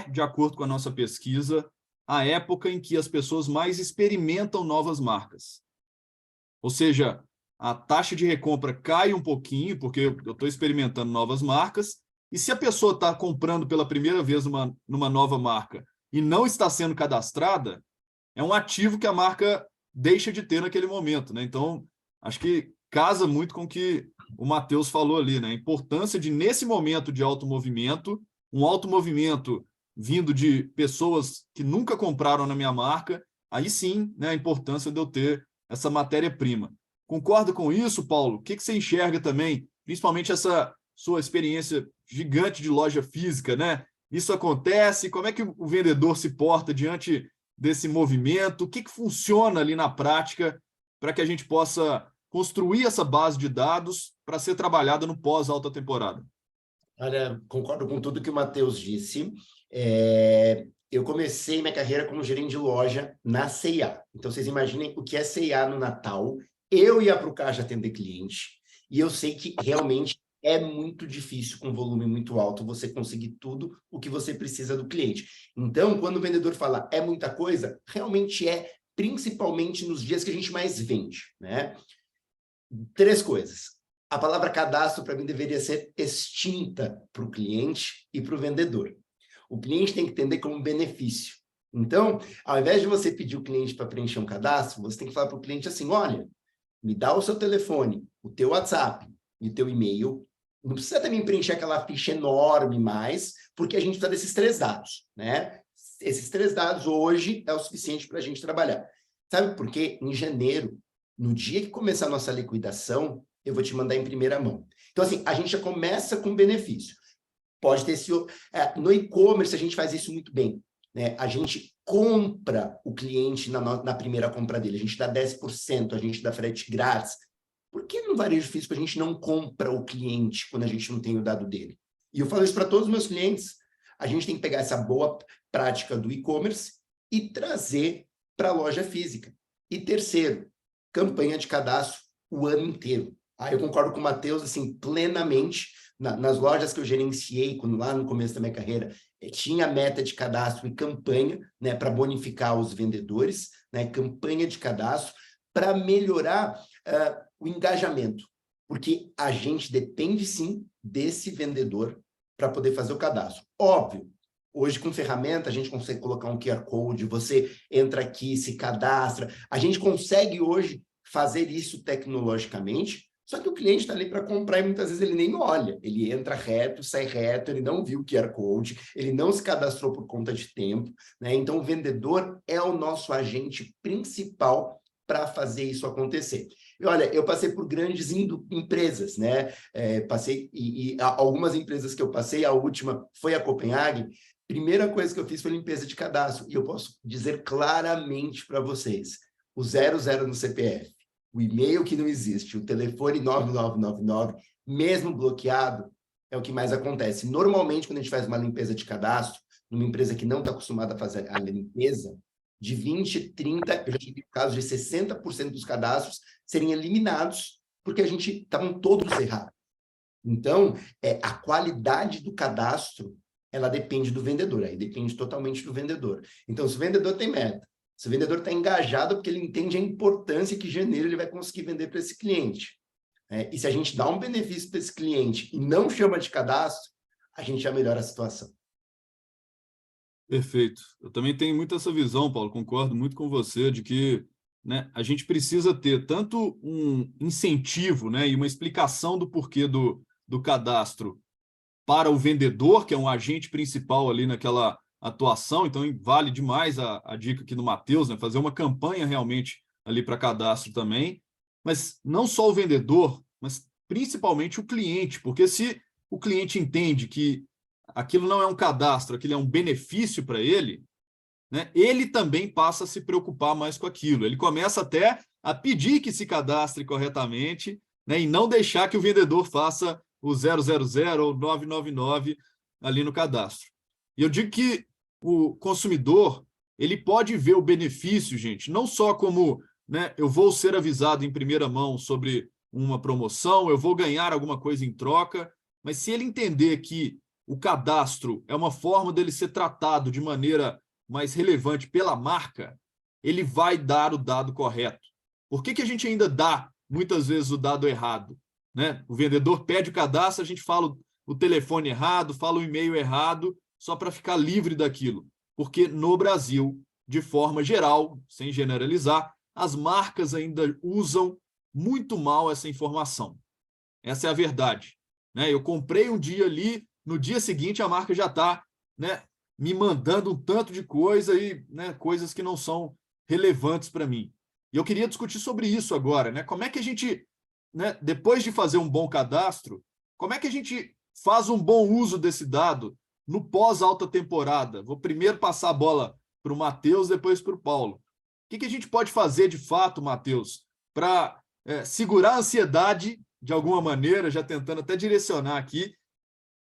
de acordo com a nossa pesquisa, a época em que as pessoas mais experimentam novas marcas. Ou seja, a taxa de recompra cai um pouquinho, porque eu estou experimentando novas marcas, e se a pessoa está comprando pela primeira vez numa nova marca e não está sendo cadastrada, é um ativo que a marca deixa de ter naquele momento, né? Então, acho que casa muito com o que o Matheus falou ali, né? A importância de, nesse momento de alto movimento, um alto movimento vindo de pessoas que nunca compraram na minha marca, aí sim, né, a importância de eu ter essa matéria-prima. Concorda com isso, Paulo? O que você enxerga também, principalmente essa sua experiência gigante de loja física, né? Isso acontece? Como é que o vendedor se porta diante desse movimento? O que funciona ali na prática para que a gente possa construir essa base de dados para ser trabalhada no pós-alta temporada? Olha, concordo com tudo que o Matheus disse. Eu comecei minha carreira como gerente de loja na C&A. Então, vocês imaginem o que é C&A no Natal. Eu ia para o caixa atender cliente e eu sei que realmente é muito difícil, com volume muito alto, você conseguir tudo o que você precisa do cliente. Então, quando o vendedor fala é muita coisa, realmente é, principalmente nos dias que a gente mais vende, né? 3 coisas. A palavra cadastro, para mim, deveria ser extinta para o cliente e para o vendedor. O cliente tem que entender como benefício. Então, ao invés de você pedir o cliente para preencher um cadastro, você tem que falar para o cliente assim, olha, me dá o seu telefone, o teu WhatsApp e o teu e-mail. Não precisa também preencher aquela ficha enorme mais, porque a gente precisa desses 3 dados, né? Esses 3 dados hoje é o suficiente para a gente trabalhar. Sabe por quê? Em janeiro, no dia que começar a nossa liquidação, eu vou te mandar em primeira mão. Então, assim, a gente já começa com benefício. Pode ter sido... no e-commerce, a gente faz isso muito bem, né? A gente compra o cliente na primeira compra dele. A gente dá 10%, a gente dá frete grátis. Por que no varejo físico a gente não compra o cliente quando a gente não tem o dado dele? E eu falo isso para todos os meus clientes. A gente tem que pegar essa boa prática do e-commerce e trazer para a loja física. E terceiro, campanha de cadastro o ano inteiro. Eu concordo com o Matheus, assim, plenamente. Nas lojas que eu gerenciei, quando lá no começo da minha carreira, tinha meta de cadastro e campanha, né, para bonificar os vendedores, né, campanha de cadastro, para melhorar o engajamento. Porque a gente depende, sim, desse vendedor para poder fazer o cadastro. Óbvio, hoje com ferramenta a gente consegue colocar um QR Code, você entra aqui, se cadastra, a gente consegue hoje fazer isso tecnologicamente, só que o cliente está ali para comprar e muitas vezes ele nem olha. Ele entra reto, sai reto, ele não viu o QR Code, ele não se cadastrou por conta de tempo, né? Então, o vendedor é o nosso agente principal para fazer isso acontecer. E olha, eu passei por grandes empresas, né? Algumas empresas que eu passei, a última foi a Copenhague. Primeira coisa que eu fiz foi limpeza de cadastro. E eu posso dizer claramente para vocês, o 00 no CPF, o e-mail que não existe, o telefone 9999, mesmo bloqueado, é o que mais acontece. Normalmente, quando a gente faz uma limpeza de cadastro, numa empresa que não está acostumada a fazer a limpeza, de 20, 30, eu já tive casos de 60% dos cadastros serem eliminados porque a gente estavam todos errados. Então, a qualidade do cadastro, ela depende do vendedor, aí depende totalmente do vendedor. Então, se o vendedor tem meta, se o vendedor está engajado porque ele entende a importância que janeiro ele vai conseguir vender para esse cliente. E se a gente dá um benefício para esse cliente e não chama de cadastro, a gente já melhora a situação. Perfeito. Eu também tenho muito essa visão, Paulo, concordo muito com você, de que, né, a gente precisa ter tanto um incentivo, né, e uma explicação do porquê do cadastro para o vendedor, que é um agente principal ali naquela atuação, então vale demais a dica aqui do Matheus, né, fazer uma campanha realmente ali para cadastro também, mas não só o vendedor, mas principalmente o cliente, porque se o cliente entende que aquilo não é um cadastro, aquilo é um benefício para ele, né, ele também passa a se preocupar mais com aquilo. Ele começa até a pedir que se cadastre corretamente, né, e não deixar que o vendedor faça o 000 ou 999 ali no cadastro. E eu digo que o consumidor, ele pode ver o benefício, gente, não só como, né, eu vou ser avisado em primeira mão sobre uma promoção, eu vou ganhar alguma coisa em troca, mas se ele entender que o cadastro é uma forma dele ser tratado de maneira mais relevante pela marca, ele vai dar o dado correto. Por que a gente ainda dá, muitas vezes, o dado errado? Né? O vendedor pede o cadastro, a gente fala o telefone errado, fala o e-mail errado, só para ficar livre daquilo. Porque no Brasil, de forma geral, sem generalizar, as marcas ainda usam muito mal essa informação. Essa é a verdade. Né? Eu comprei um dia ali, no dia seguinte a marca já está, né, me mandando um tanto de coisa e, né, coisas que não são relevantes para mim. E eu queria discutir sobre isso agora, né? Como é que a gente, né, depois de fazer um bom cadastro, como é que a gente faz um bom uso desse dado no pós-alta temporada? Vou primeiro passar a bola para o Matheus, depois para o Paulo. O que a gente pode fazer de fato, Matheus, para segurar a ansiedade de alguma maneira, já tentando até direcionar aqui,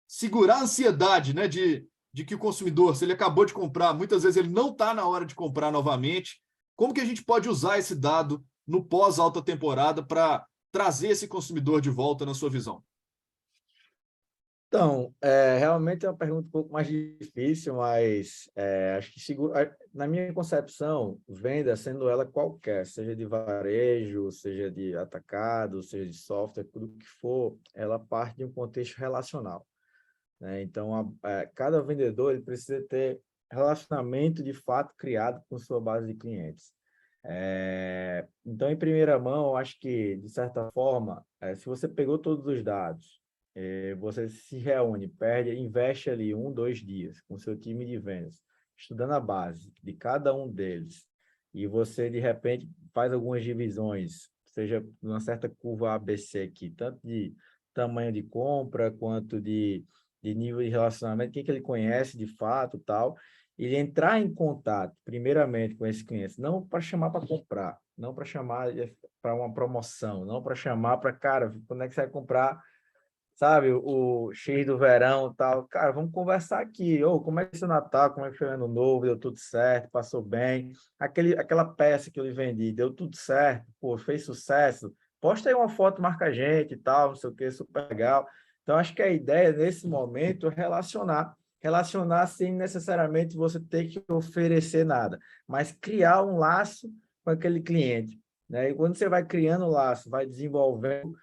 segurar a ansiedade, né, de que o consumidor, se ele acabou de comprar, muitas vezes ele não está na hora de comprar novamente. Como que a gente pode usar esse dado no pós-alta temporada para trazer esse consumidor de volta na sua visão? Então, realmente é uma pergunta um pouco mais difícil, mas acho que, na minha concepção, venda, sendo ela qualquer, seja de varejo, seja de atacado, seja de software, tudo que for, ela parte de um contexto relacional. Né? Então, cada vendedor ele precisa ter relacionamento de fato criado com sua base de clientes. Então, em primeira mão, eu acho que, de certa forma, se você pegou todos os dados, você se reúne, investe ali 1, 2 dias com seu time de vendas, estudando a base de cada um deles, e você, de repente, faz algumas divisões, seja numa certa curva ABC aqui, tanto de tamanho de compra, quanto de nível de relacionamento, quem que ele conhece de fato, tal, ele entrar em contato, primeiramente, com esse cliente, não para chamar para comprar, não para chamar para uma promoção, não para chamar para, cara, quando é que você vai comprar, sabe, o X do verão, tal, cara, vamos conversar aqui, como é que foi o Natal, como é que foi o Ano Novo, deu tudo certo, passou bem, aquela peça que eu lhe vendi, deu tudo certo, pô, fez sucesso, posta aí uma foto, marca a gente e tal, não sei o que, super legal. Então, acho que a ideia, nesse momento, é relacionar sem necessariamente você ter que oferecer nada, mas criar um laço com aquele cliente, né? E quando você vai criando um laço, vai desenvolvendo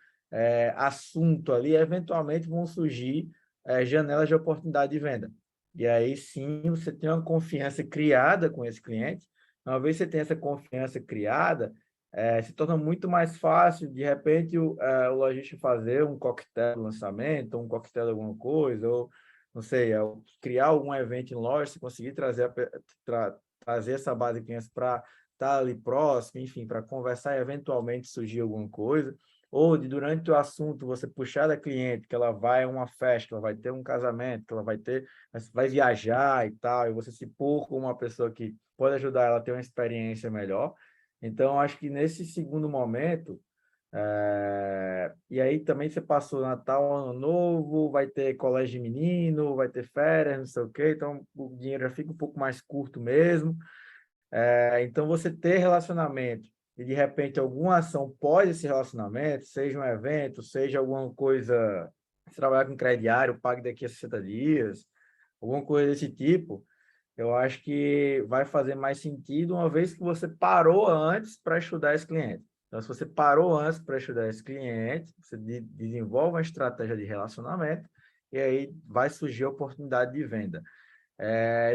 assunto ali, eventualmente vão surgir janelas de oportunidade de venda. E aí sim você tem uma confiança criada com esse cliente. Uma vez você tem essa confiança criada, se torna muito mais fácil, de repente, o lojista fazer um coquetel de lançamento, um coquetel de alguma coisa, ou, não sei, criar algum evento em loja, se conseguir trazer essa base de clientes para estar ali próximo, enfim, para conversar e eventualmente surgir alguma coisa, ou de durante o assunto você puxar da cliente que ela vai a uma festa, que ela vai ter um casamento, que ela vai viajar e tal, e você se pôr com uma pessoa que pode ajudar ela a ter uma experiência melhor. Então, acho que nesse segundo momento, e aí também você passou Natal, Ano Novo, vai ter colégio de menino, vai ter férias, não sei o quê, então o dinheiro já fica um pouco mais curto mesmo. Então, você ter relacionamento e, de repente, alguma ação pós esse relacionamento, seja um evento, seja alguma coisa, se trabalhar com crediário, pague daqui a 60 dias, alguma coisa desse tipo, eu acho que vai fazer mais sentido uma vez que você parou antes para estudar esse cliente. Então, se você parou antes para estudar esse cliente, você desenvolve uma estratégia de relacionamento e aí vai surgir a oportunidade de venda.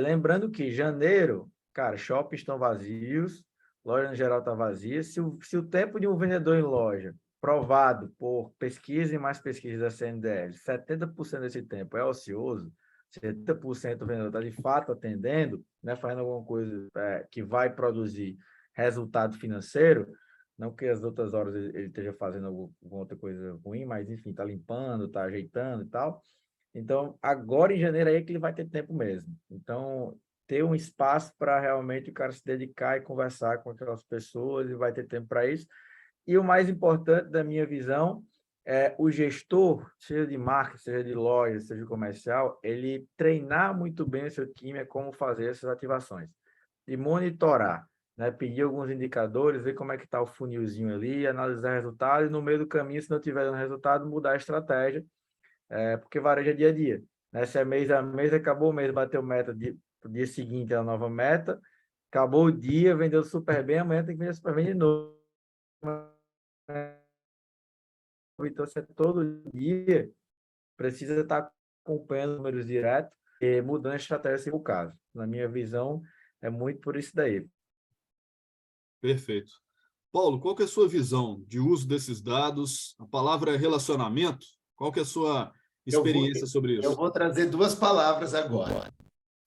Lembrando que janeiro, cara, shoppings estão vazios, loja no geral está vazia. Se o tempo de um vendedor em loja, provado por pesquisa e mais pesquisa da CNDL, 70% desse tempo é ocioso, 70% do vendedor está de fato atendendo, né, fazendo alguma coisa que vai produzir resultado financeiro, não que as outras horas ele esteja fazendo alguma outra coisa ruim, mas enfim, está limpando, está ajeitando e tal. Então, agora em janeiro é que ele vai ter tempo mesmo. Então, ter um espaço para realmente o cara se dedicar e conversar com aquelas pessoas e vai ter tempo para isso. E o mais importante da minha visão é o gestor, seja de marketing, seja de loja, seja de comercial, ele treinar muito bem o seu time a como fazer essas ativações. E monitorar, né? Pedir alguns indicadores, ver como é que está o funilzinho ali, analisar resultado e no meio do caminho, se não tiver dando resultado, mudar a estratégia, porque varejo é dia a dia. Né? Se é mês a mês, acabou o mês, bateu meta, o dia seguinte é a nova meta, acabou o dia, vendeu super bem, amanhã tem que vender super bem de novo. Então, você todo dia precisa estar acompanhando os números direto e mudando a estratégia se for o caso. Na minha visão, é muito por isso daí. Perfeito. Paulo, qual que é a sua visão de uso desses dados? A palavra é relacionamento. Qual que é a sua experiência sobre Eu isso? vou trazer duas palavras agora.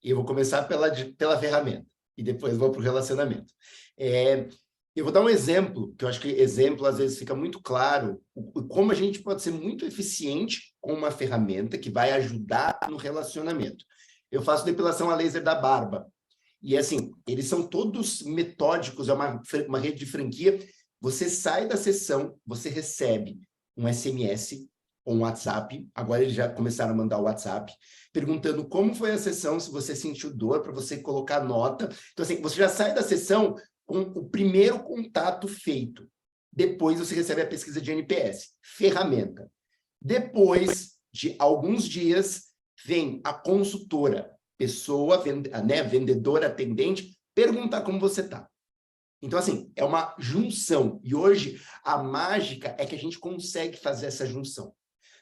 E eu vou começar pela ferramenta e depois vou para o relacionamento. Eu vou dar um exemplo, que eu acho que exemplo às vezes fica muito claro como a gente pode ser muito eficiente com uma ferramenta que vai ajudar no relacionamento. Eu faço depilação a laser da barba. E assim, eles são todos metódicos, é uma rede de franquia. Você sai da sessão, você recebe um SMS ou um WhatsApp, agora eles já começaram a mandar o WhatsApp, perguntando como foi a sessão, se você sentiu dor, para você colocar nota. Então, assim, você já sai da sessão com o primeiro contato feito. Depois você recebe a pesquisa de NPS, ferramenta. Depois de alguns dias, vem a consultora, pessoa, né, vendedora, atendente, perguntar como você está. Então, assim, é uma junção. E hoje, a mágica é que a gente consegue fazer essa junção.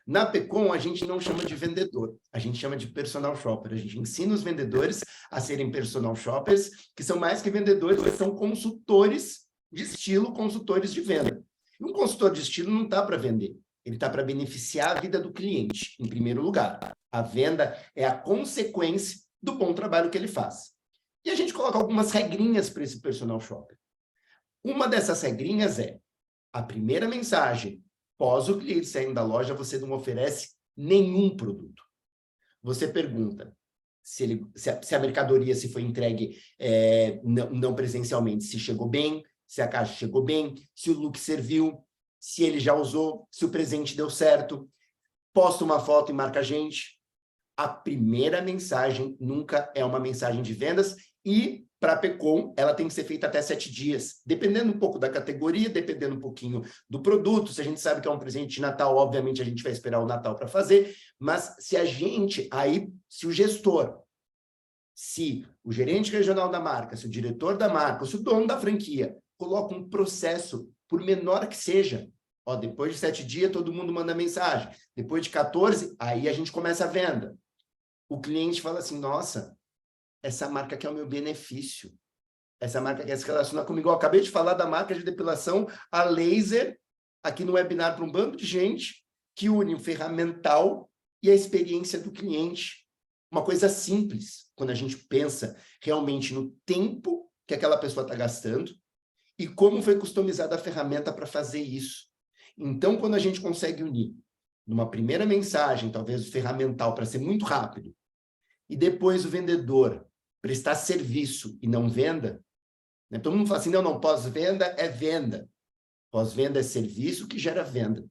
Na Pecom, a gente não chama de vendedor, a gente chama de personal shopper. A gente ensina os vendedores a serem personal shoppers, que são mais que vendedores, eles são consultores de estilo, consultores de venda. E um consultor de estilo não está para vender, ele está para beneficiar a vida do cliente, em primeiro lugar. A venda é a consequência do bom trabalho que ele faz. E a gente coloca algumas regrinhas para esse personal shopper. Uma dessas regrinhas é a primeira mensagem. Após o cliente saindo da loja, você não oferece nenhum produto. Você pergunta se a mercadoria se foi entregue não presencialmente, se chegou bem, se a caixa chegou bem, se o look serviu, se ele já usou, se o presente deu certo. Posta uma foto e marca a gente. A primeira mensagem nunca é uma mensagem de vendas e para a Pecom, ela tem que ser feita até 7 dias, dependendo um pouco da categoria, dependendo um pouquinho do produto. Se a gente sabe que é um presente de Natal, obviamente a gente vai esperar o Natal para fazer, mas se o gestor, se o gerente regional da marca, se o diretor da marca, se o dono da franquia coloca um processo, por menor que seja, depois de 7 dias todo mundo manda mensagem, depois de 14, aí a gente começa a venda. O cliente fala assim, nossa, essa marca aqui é o meu benefício. Essa marca quer se relacionar comigo. Eu acabei de falar da marca de depilação a laser, aqui no webinar para um bando de gente, que une o ferramental e a experiência do cliente. Uma coisa simples, quando a gente pensa realmente no tempo que aquela pessoa está gastando e como foi customizada a ferramenta para fazer isso. Então, quando a gente consegue unir numa primeira mensagem, talvez o ferramental para ser muito rápido, e depois o vendedor prestar serviço e não venda, né? Todo mundo fala assim, não, pós-venda é venda. Pós-venda é serviço que gera venda.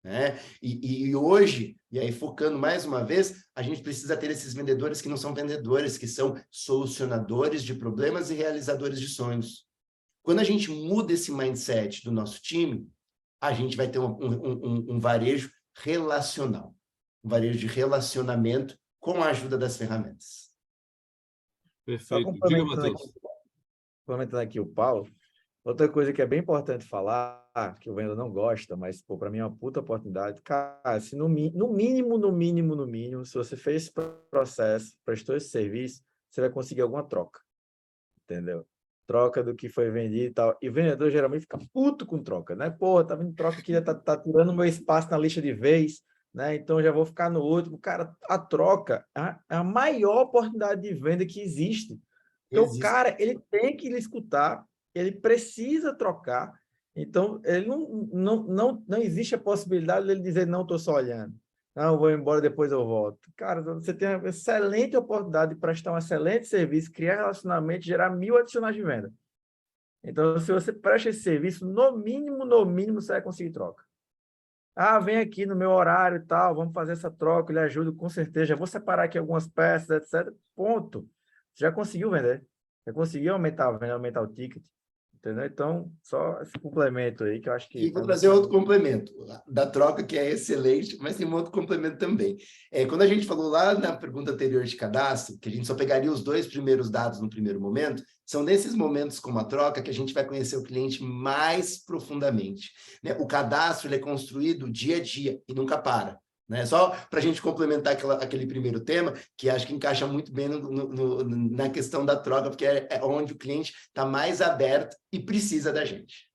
Né? E hoje, e aí focando mais uma vez, a gente precisa ter esses vendedores que não são vendedores, que são solucionadores de problemas e realizadores de sonhos. Quando a gente muda esse mindset do nosso time, a gente vai ter um varejo relacional, um varejo de relacionamento com a ajuda das ferramentas. Perfeito. Diga, Matheus. Complementando aqui o Paulo, outra coisa que é bem importante falar, que o vendedor não gosta, mas para mim é uma puta oportunidade. Cara, se no mínimo, se você fez esse processo, prestou esse serviço, você vai conseguir alguma troca. Entendeu? Troca do que foi vendido e tal. E o vendedor geralmente fica puto com troca, né? Pô, tá vindo troca aqui, já tá tirando o meu espaço na lista de vez, né? Então já vou ficar no último. Cara, a troca é a maior oportunidade de venda que existe. Então, o cara, ele tem que lhe escutar, ele precisa trocar. Então, ele não existe a possibilidade dele dizer, não, estou só olhando. Não, vou embora, depois eu volto. Cara, você tem uma excelente oportunidade de prestar um excelente serviço, criar relacionamento, gerar 1000 adicionais de venda. Então, se você presta esse serviço, no mínimo, você vai conseguir troca. Ah, vem aqui no meu horário e tal, vamos fazer essa troca, eu lhe ajudo com certeza. Já vou separar aqui algumas peças, etc. Ponto. Você já conseguiu vender. Já conseguiu aumentar a venda, aumentar o ticket. Entendeu? Então, só esse complemento aí que eu acho que... E vou trazer outro complemento da troca, que é excelente, mas tem um outro complemento também. Quando a gente falou lá na pergunta anterior de cadastro, que a gente só pegaria os 2 primeiros dados no primeiro momento, são nesses momentos como a troca que a gente vai conhecer o cliente mais profundamente. Né? O cadastro ele é construído dia a dia e nunca para. Né? Só para a gente complementar aquele primeiro tema, que acho que encaixa muito bem na questão da troca, porque é onde o cliente está mais aberto e precisa da gente.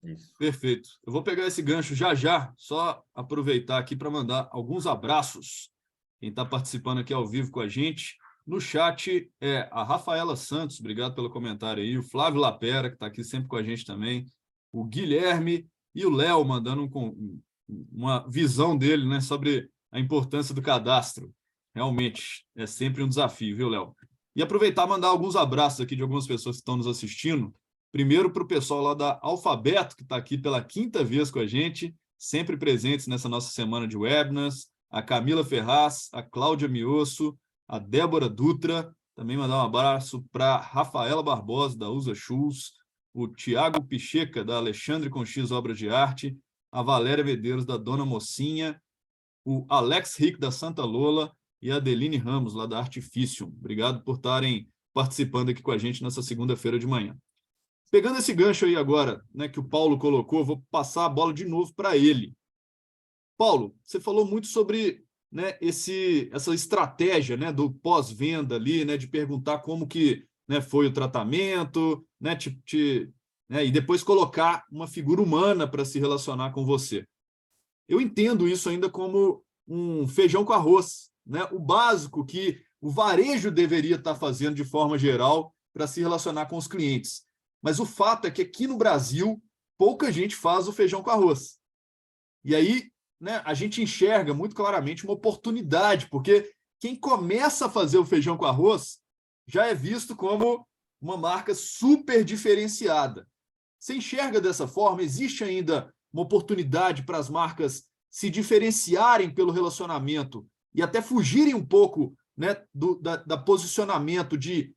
Isso. Perfeito. Eu vou pegar esse gancho já, só aproveitar aqui para mandar alguns abraços. Quem está participando aqui ao vivo com a gente, no chat é a Rafaela Santos, obrigado pelo comentário aí, o Flávio Lapera, que está aqui sempre com a gente também, o Guilherme e o Léo mandando uma visão dele, né, sobre a importância do cadastro. Realmente, é sempre um desafio, viu, Léo? E aproveitar e mandar alguns abraços aqui de algumas pessoas que estão nos assistindo. Primeiro para o pessoal lá da Alfabeto, que está aqui pela 5ª vez com a gente, sempre presentes nessa nossa semana de webinars, a Camila Ferraz, a Cláudia Miosso, a Débora Dutra, também mandar um abraço para a Rafaela Barbosa, da USA Shoes, o Tiago Picheca, da Alexandre com X Obras de Arte, a Valéria Medeiros, da Dona Mocinha, o Alex Rick, da Santa Lola, e a Adeline Ramos, lá da Artificium. Obrigado por estarem participando aqui com a gente nessa segunda-feira de manhã. Pegando esse gancho aí agora, né, que o Paulo colocou, vou passar a bola de novo para ele. Paulo, você falou muito sobre, né, essa estratégia, né, do pós-venda ali, né, de perguntar como que, né, foi o tratamento, né, né, e depois colocar uma figura humana para se relacionar com você. Eu entendo isso ainda como um feijão com arroz, né? O básico que o varejo deveria estar fazendo de forma geral para se relacionar com os clientes. Mas o fato é que aqui no Brasil, pouca gente faz o feijão com arroz. E aí, né, a gente enxerga muito claramente uma oportunidade, porque quem começa a fazer o feijão com arroz já é visto como uma marca super diferenciada. Você enxerga dessa forma? Existe ainda uma oportunidade para as marcas se diferenciarem pelo relacionamento e até fugirem um pouco, né, da posicionamento de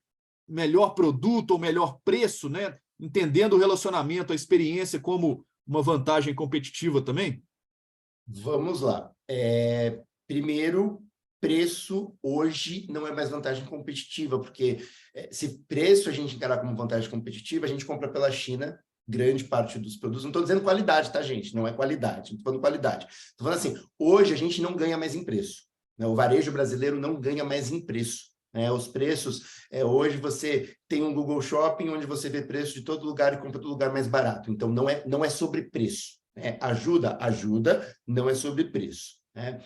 melhor produto ou melhor preço, né, entendendo o relacionamento, a experiência como uma vantagem competitiva também? Vamos lá. Primeiro, preço hoje não é mais vantagem competitiva, porque se preço a gente encarar como vantagem competitiva, a gente compra pela China grande parte dos produtos. Não estou dizendo qualidade, tá, gente? Não é qualidade. Não estou falando qualidade. Estou falando assim, hoje a gente não ganha mais em preço. Né? O varejo brasileiro não ganha mais em preço. né? Os preços, hoje você tem um Google Shopping onde você vê preço de todo lugar e compra todo lugar mais barato. Então, não é sobre preço, né? Ajuda, não é sobre preço, né?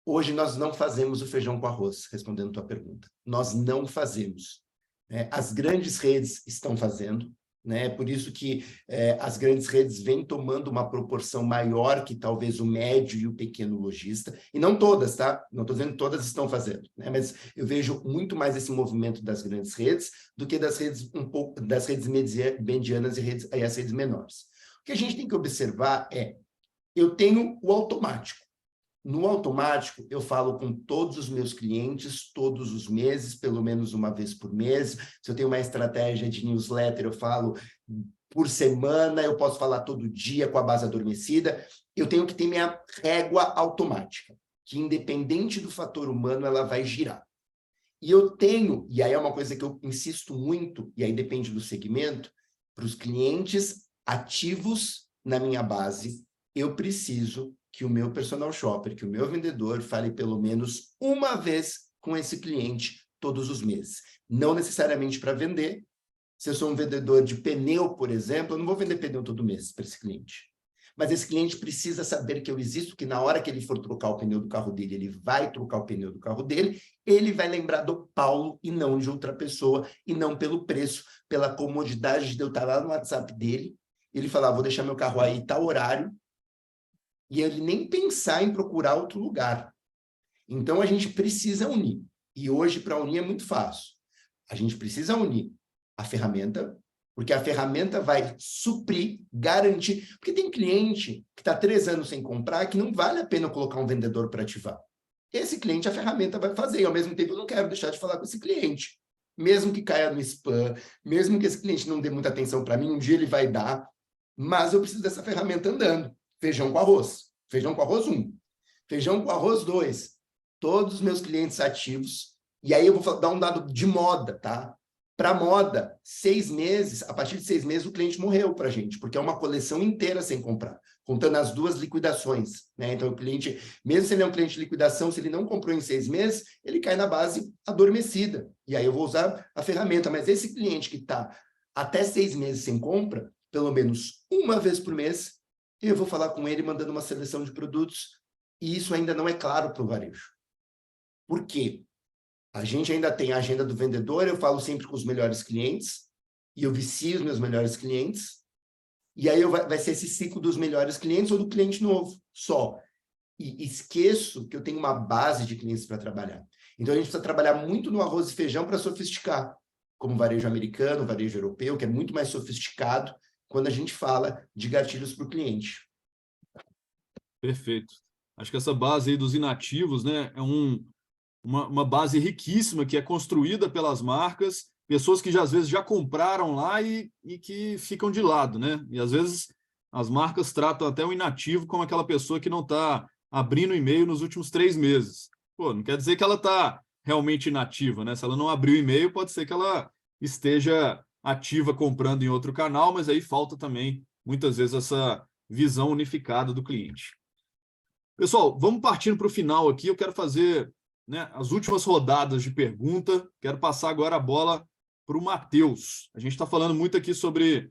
Hoje nós não fazemos o feijão com arroz, respondendo a tua pergunta. Nós não fazemos, né? As grandes redes estão fazendo, né? Por isso que as grandes redes vêm tomando uma proporção maior que talvez o médio e o pequeno lojista, e não todas, tá? Não estou dizendo que todas estão fazendo, né? Mas eu vejo muito mais esse movimento das grandes redes do que das redes das redes medianas e as redes menores. O que a gente tem que observar eu tenho o automático. No automático, eu falo com todos os meus clientes todos os meses, pelo menos uma vez por mês. Se eu tenho uma estratégia de newsletter, eu falo por semana, eu posso falar todo dia com a base adormecida. Eu tenho que ter minha régua automática, que independente do fator humano, ela vai girar. E eu tenho, e aí é uma coisa que eu insisto muito, e aí depende do segmento, para os clientes ativos na minha base, eu preciso que o meu personal shopper, que o meu vendedor fale pelo menos uma vez com esse cliente todos os meses. Não necessariamente para vender. Se eu sou um vendedor de pneu, por exemplo, eu não vou vender pneu todo mês para esse cliente. Mas esse cliente precisa saber que eu existo, que na hora que ele for trocar o pneu do carro dele, ele vai trocar o pneu do carro dele, ele vai lembrar do Paulo e não de outra pessoa, e não pelo preço, pela comodidade de eu estar lá no WhatsApp dele, ele falar, vou deixar meu carro aí tal horário, e ele nem pensar em procurar outro lugar. Então, a gente precisa unir. E hoje, para unir, é muito fácil. A gente precisa unir a ferramenta, porque a ferramenta vai suprir, garantir. Porque tem cliente que está 3 anos sem comprar, que não vale a pena colocar um vendedor para ativar. Esse cliente, a ferramenta vai fazer. E, ao mesmo tempo, eu não quero deixar de falar com esse cliente. Mesmo que caia no spam, mesmo que esse cliente não dê muita atenção para mim, um dia ele vai dar, mas eu preciso dessa ferramenta andando. Feijão com arroz. Feijão com arroz 1. Feijão com arroz 2. Todos os meus clientes ativos. E aí eu vou dar um dado de moda, tá? Para moda, 6 meses, a partir de 6 meses o cliente morreu para a gente, porque é uma coleção inteira sem comprar, contando as 2 liquidações, né? Então o cliente, mesmo se ele é um cliente de liquidação, se ele não comprou em 6 meses, ele cai na base adormecida. E aí eu vou usar a ferramenta, mas esse cliente que está até 6 meses sem compra, pelo menos uma vez por mês, eu vou falar com ele mandando uma seleção de produtos, e isso ainda não é claro para o varejo. Por quê? A gente ainda tem a agenda do vendedor, eu falo sempre com os melhores clientes, e eu vicio os meus melhores clientes, e aí vai ser esse ciclo dos melhores clientes ou do cliente novo, só. E esqueço que eu tenho uma base de clientes para trabalhar. Então, a gente precisa trabalhar muito no arroz e feijão para sofisticar, como varejo americano, varejo europeu, que é muito mais sofisticado, quando a gente fala de gatilhos para o cliente. Perfeito. Acho que essa base aí dos inativos, né, é uma base riquíssima que é construída pelas marcas, pessoas que já, às vezes já compraram lá e que ficam de lado, né? E às vezes as marcas tratam até o inativo como aquela pessoa que não está abrindo e-mail nos últimos 3 meses. Pô, não quer dizer que ela está realmente inativa, né? Se ela não abriu e-mail, pode ser que ela esteja ativa comprando em outro canal, mas aí falta também, muitas vezes, essa visão unificada do cliente. Pessoal, vamos partindo para o final aqui. Eu quero fazer, né, as últimas rodadas de pergunta. Quero passar agora a bola para o Matheus. A gente está falando muito aqui sobre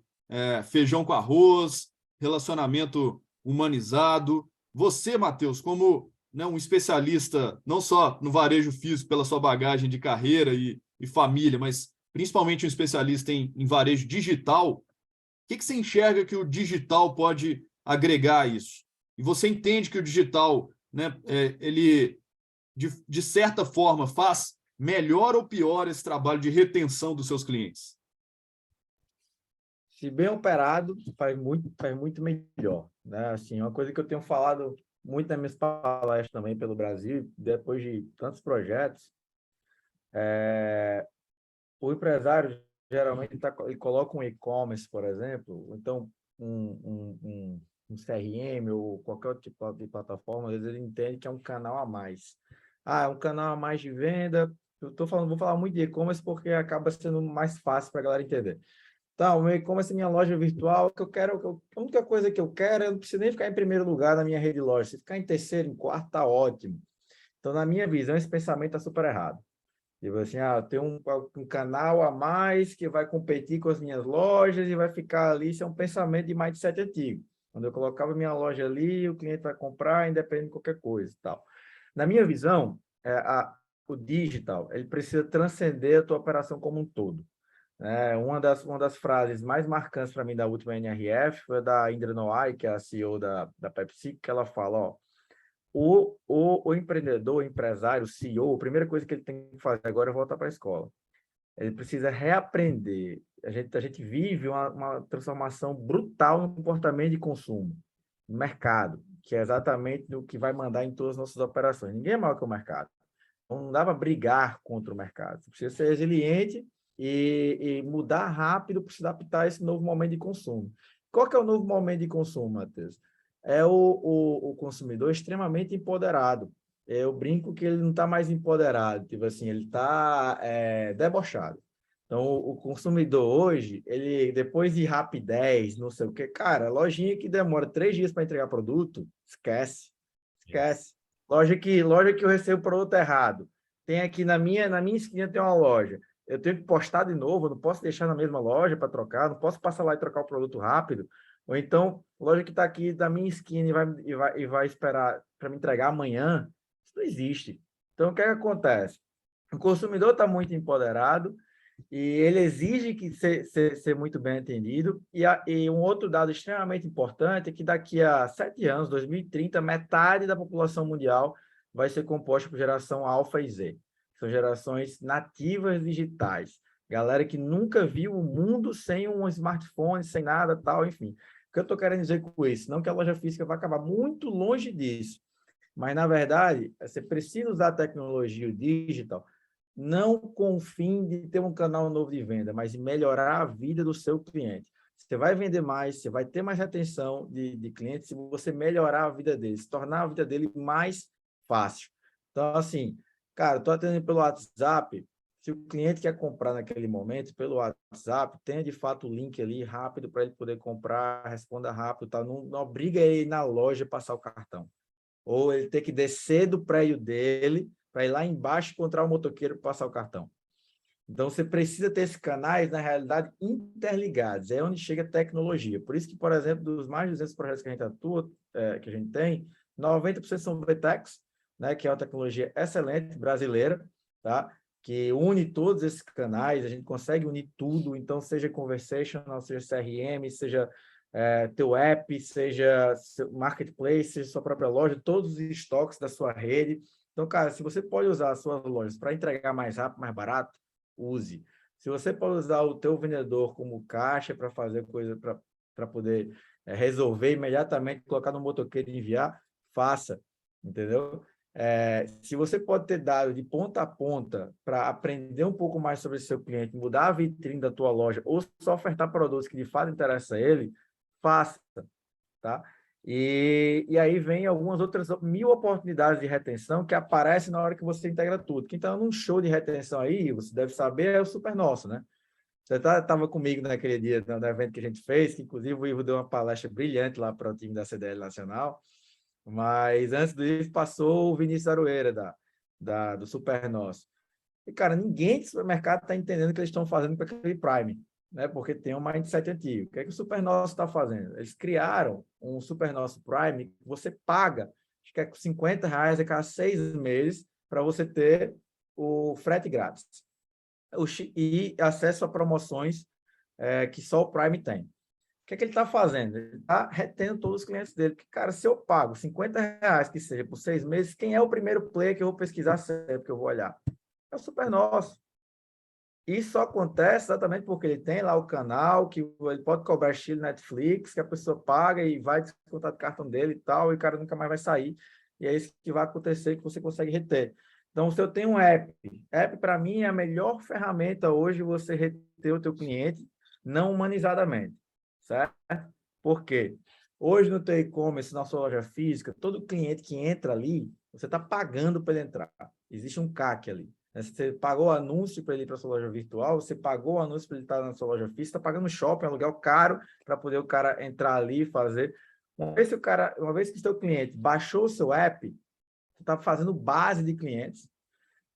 feijão com arroz, relacionamento humanizado. Você, Matheus, como, né, um especialista, não só no varejo físico pela sua bagagem de carreira e família, mas principalmente um especialista em varejo digital, o que você enxerga que o digital pode agregar a isso? E você entende que o digital, né, ele, de certa forma, faz melhor ou pior esse trabalho de retenção dos seus clientes? Se bem operado, faz muito melhor, né? Assim, uma coisa que eu tenho falado muito nas minhas palestras também pelo Brasil, depois de tantos projetos, o empresário geralmente ele coloca um e-commerce, por exemplo, então um CRM ou qualquer outro tipo de plataforma, às vezes ele entende que é um canal a mais. É um canal a mais de venda. Vou falar muito de e-commerce porque acaba sendo mais fácil para a galera entender. Então, o meu e-commerce é minha loja virtual, a única coisa que eu quero, eu não preciso nem ficar em primeiro lugar na minha rede de loja. Se ficar em terceiro, em quarto, tá ótimo. Então, na minha visão, esse pensamento está super errado. Tipo assim, tem um canal a mais que vai competir com as minhas lojas e vai ficar ali. Isso é um pensamento de mindset antigo. Quando eu colocava minha loja ali, o cliente vai comprar, independente de qualquer coisa e tal. Na minha visão, o digital, ele precisa transcender a tua operação como um todo. Uma das frases mais marcantes para mim da última NRF foi da Indra Noai, que é a CEO da Pepsi, que ela fala, ó, o empreendedor, o empresário, o CEO, a primeira coisa que ele tem que fazer agora é voltar para a escola. Ele precisa reaprender. A gente vive uma transformação brutal no comportamento de consumo, no mercado, que é exatamente o que vai mandar em todas as nossas operações. Ninguém é maior que o mercado. Então, não dá para brigar contra o mercado. Você precisa ser resiliente e mudar rápido para se adaptar a esse novo momento de consumo. Qual que é o novo momento de consumo, Matheus? É o consumidor extremamente empoderado. Eu brinco que ele não está mais empoderado, tipo assim, ele está debochado. Então, o consumidor hoje, ele depois de rapidez, não sei o quê, cara, lojinha que demora 3 dias para entregar produto, esquece. Esquece. Loja que eu recebo produto errado. Tem aqui na minha esquina tem uma loja. Eu tenho que postar de novo, eu não posso deixar na mesma loja para trocar, não posso passar lá e trocar o produto rápido. Ou então, loja que está aqui da minha esquina e vai esperar para me entregar amanhã, isso não existe. Então, o que é que acontece? O consumidor está muito empoderado e ele exige que ser muito bem atendido. E um outro dado extremamente importante é que daqui a 7 anos, 2030, metade da população mundial vai ser composta por geração Alfa e Z. São gerações nativas digitais. Galera que nunca viu o mundo sem um smartphone, sem nada, tal, enfim. O que eu estou querendo dizer com isso? Não que a loja física vai acabar muito longe disso, mas, na verdade, você precisa usar a tecnologia, o digital, não com o fim de ter um canal novo de venda, mas de melhorar a vida do seu cliente. Você vai vender mais, você vai ter mais retenção de clientes se você melhorar a vida dele, se tornar a vida dele mais fácil. Então, assim, cara, estou atendendo pelo WhatsApp. Se o cliente quer comprar naquele momento pelo WhatsApp, tenha de fato o link ali rápido para ele poder comprar, responda rápido, tá? Não obriga ele a ir na loja passar o cartão. Ou ele ter que descer do prédio dele para ir lá embaixo encontrar o motoqueiro para passar o cartão. Então, você precisa ter esses canais, na realidade, interligados. É onde chega a tecnologia. Por isso que, por exemplo, dos mais de 200 projetos que a gente atua, que a gente tem, 90% são VTEX, né, que é uma tecnologia excelente, brasileira, tá? Que une todos esses canais, a gente consegue unir tudo, então, seja conversational, seja CRM, seja teu app, seja seu marketplace, seja sua própria loja, todos os estoques da sua rede. Então, cara, se você pode usar as suas lojas para entregar mais rápido, mais barato, use. Se você pode usar o teu vendedor como caixa para fazer coisa, para poder resolver imediatamente, colocar no motoqueiro e enviar, faça, entendeu? Se você pode ter dado de ponta a ponta para aprender um pouco mais sobre o seu cliente, mudar a vitrine da tua loja, ou só ofertar produtos que de fato interessam a ele, faça, tá? E aí vem algumas outras 1000 oportunidades de retenção que aparecem na hora que você integra tudo. Quem está num show de retenção aí, você deve saber, é o Super Nosso, né? Você estava comigo naquele dia, no evento que a gente fez, que inclusive o Ivo deu uma palestra brilhante lá para o time da CDL Nacional, mas antes disso passou o Vinícius Aroeira, do Super Nosso. E, cara, ninguém do supermercado está entendendo o que eles estão fazendo com aquele Prime, né? Porque tem um mindset antigo. O que é que o Super Nosso está fazendo? Eles criaram um Super Nosso Prime que você paga, acho que é R$50 a cada 6 meses para você ter o frete grátis e acesso a promoções que só o Prime tem. O que é que ele está fazendo? Ele está retendo todos os clientes dele. Porque, cara, se eu pago R$50 que seja por 6 meses, quem é o primeiro player que eu vou pesquisar sempre que eu vou olhar? É o Super Nosso. Isso acontece exatamente porque ele tem lá o canal, que ele pode cobrar estilo Netflix, que a pessoa paga e vai descontar do cartão dele e tal, e o cara nunca mais vai sair. E é isso que vai acontecer, que você consegue reter. Então, se eu tenho um app para mim é a melhor ferramenta hoje você reter o teu cliente não humanizadamente, certo? Por quê? Hoje no teu e-commerce, na sua loja física, todo cliente que entra ali, você está pagando para ele entrar. Existe um CAC ali. Você pagou anúncio para ele ir para a sua loja virtual, você pagou anúncio para ele estar na sua loja física, está pagando shopping, aluguel caro para poder o cara entrar ali e fazer. Uma vez que o seu cliente baixou o seu app, você está fazendo base de clientes,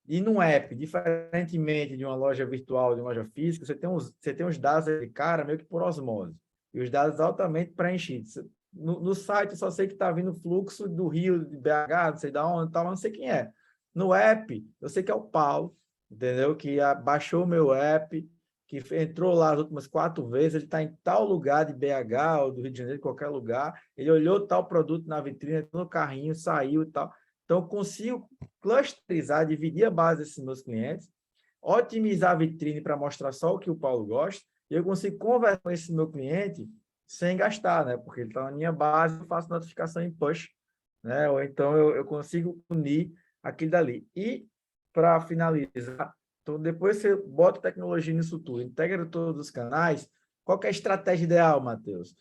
E num app, diferentemente de uma loja virtual, de uma loja física, você tem os dados de cara meio que por osmose. E os dados altamente preenchidos. No site, eu só sei que está vindo fluxo do Rio, de BH, não sei de onde, tal, não sei quem é. No app, eu sei que é o Paulo, entendeu? Que baixou o meu app, que entrou lá as últimas 4 vezes, ele está em tal lugar de BH ou do Rio de Janeiro, qualquer lugar, ele olhou tal produto na vitrine, entrou no carrinho, saiu e tal. Então, eu consigo clusterizar, dividir a base desses meus clientes, otimizar a vitrine para mostrar só o que o Paulo gosta, e eu consigo conversar com esse meu cliente sem gastar, né? Porque ele está na minha base, eu faço notificação em push, né? Ou então eu consigo unir aquilo dali. E, para finalizar, então, depois você bota tecnologia nisso tudo, integra todos os canais, qual que é a estratégia ideal, Matheus?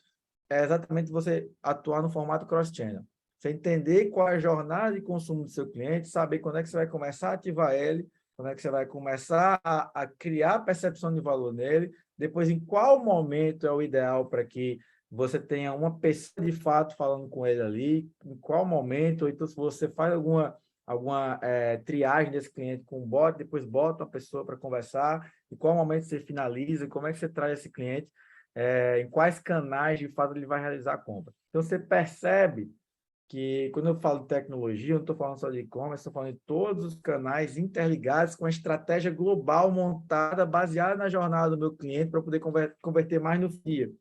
É exatamente você atuar no formato cross-channel. Você entender qual é a jornada de consumo do seu cliente, saber quando é que você vai começar a ativar ele, quando é que você vai começar a criar percepção de valor nele, depois em qual momento é o ideal para que você tenha uma pessoa de fato falando com ele ali, em qual momento, ou então se você faz alguma triagem desse cliente com um bot, depois bota uma pessoa para conversar, em qual momento você finaliza, como é que você traz esse cliente, em quais canais de fato ele vai realizar a compra. Então você percebe que quando eu falo de tecnologia, eu não estou falando só de e-commerce, estou falando de todos os canais interligados com a estratégia global montada, baseada na jornada do meu cliente, para poder converter mais no dia.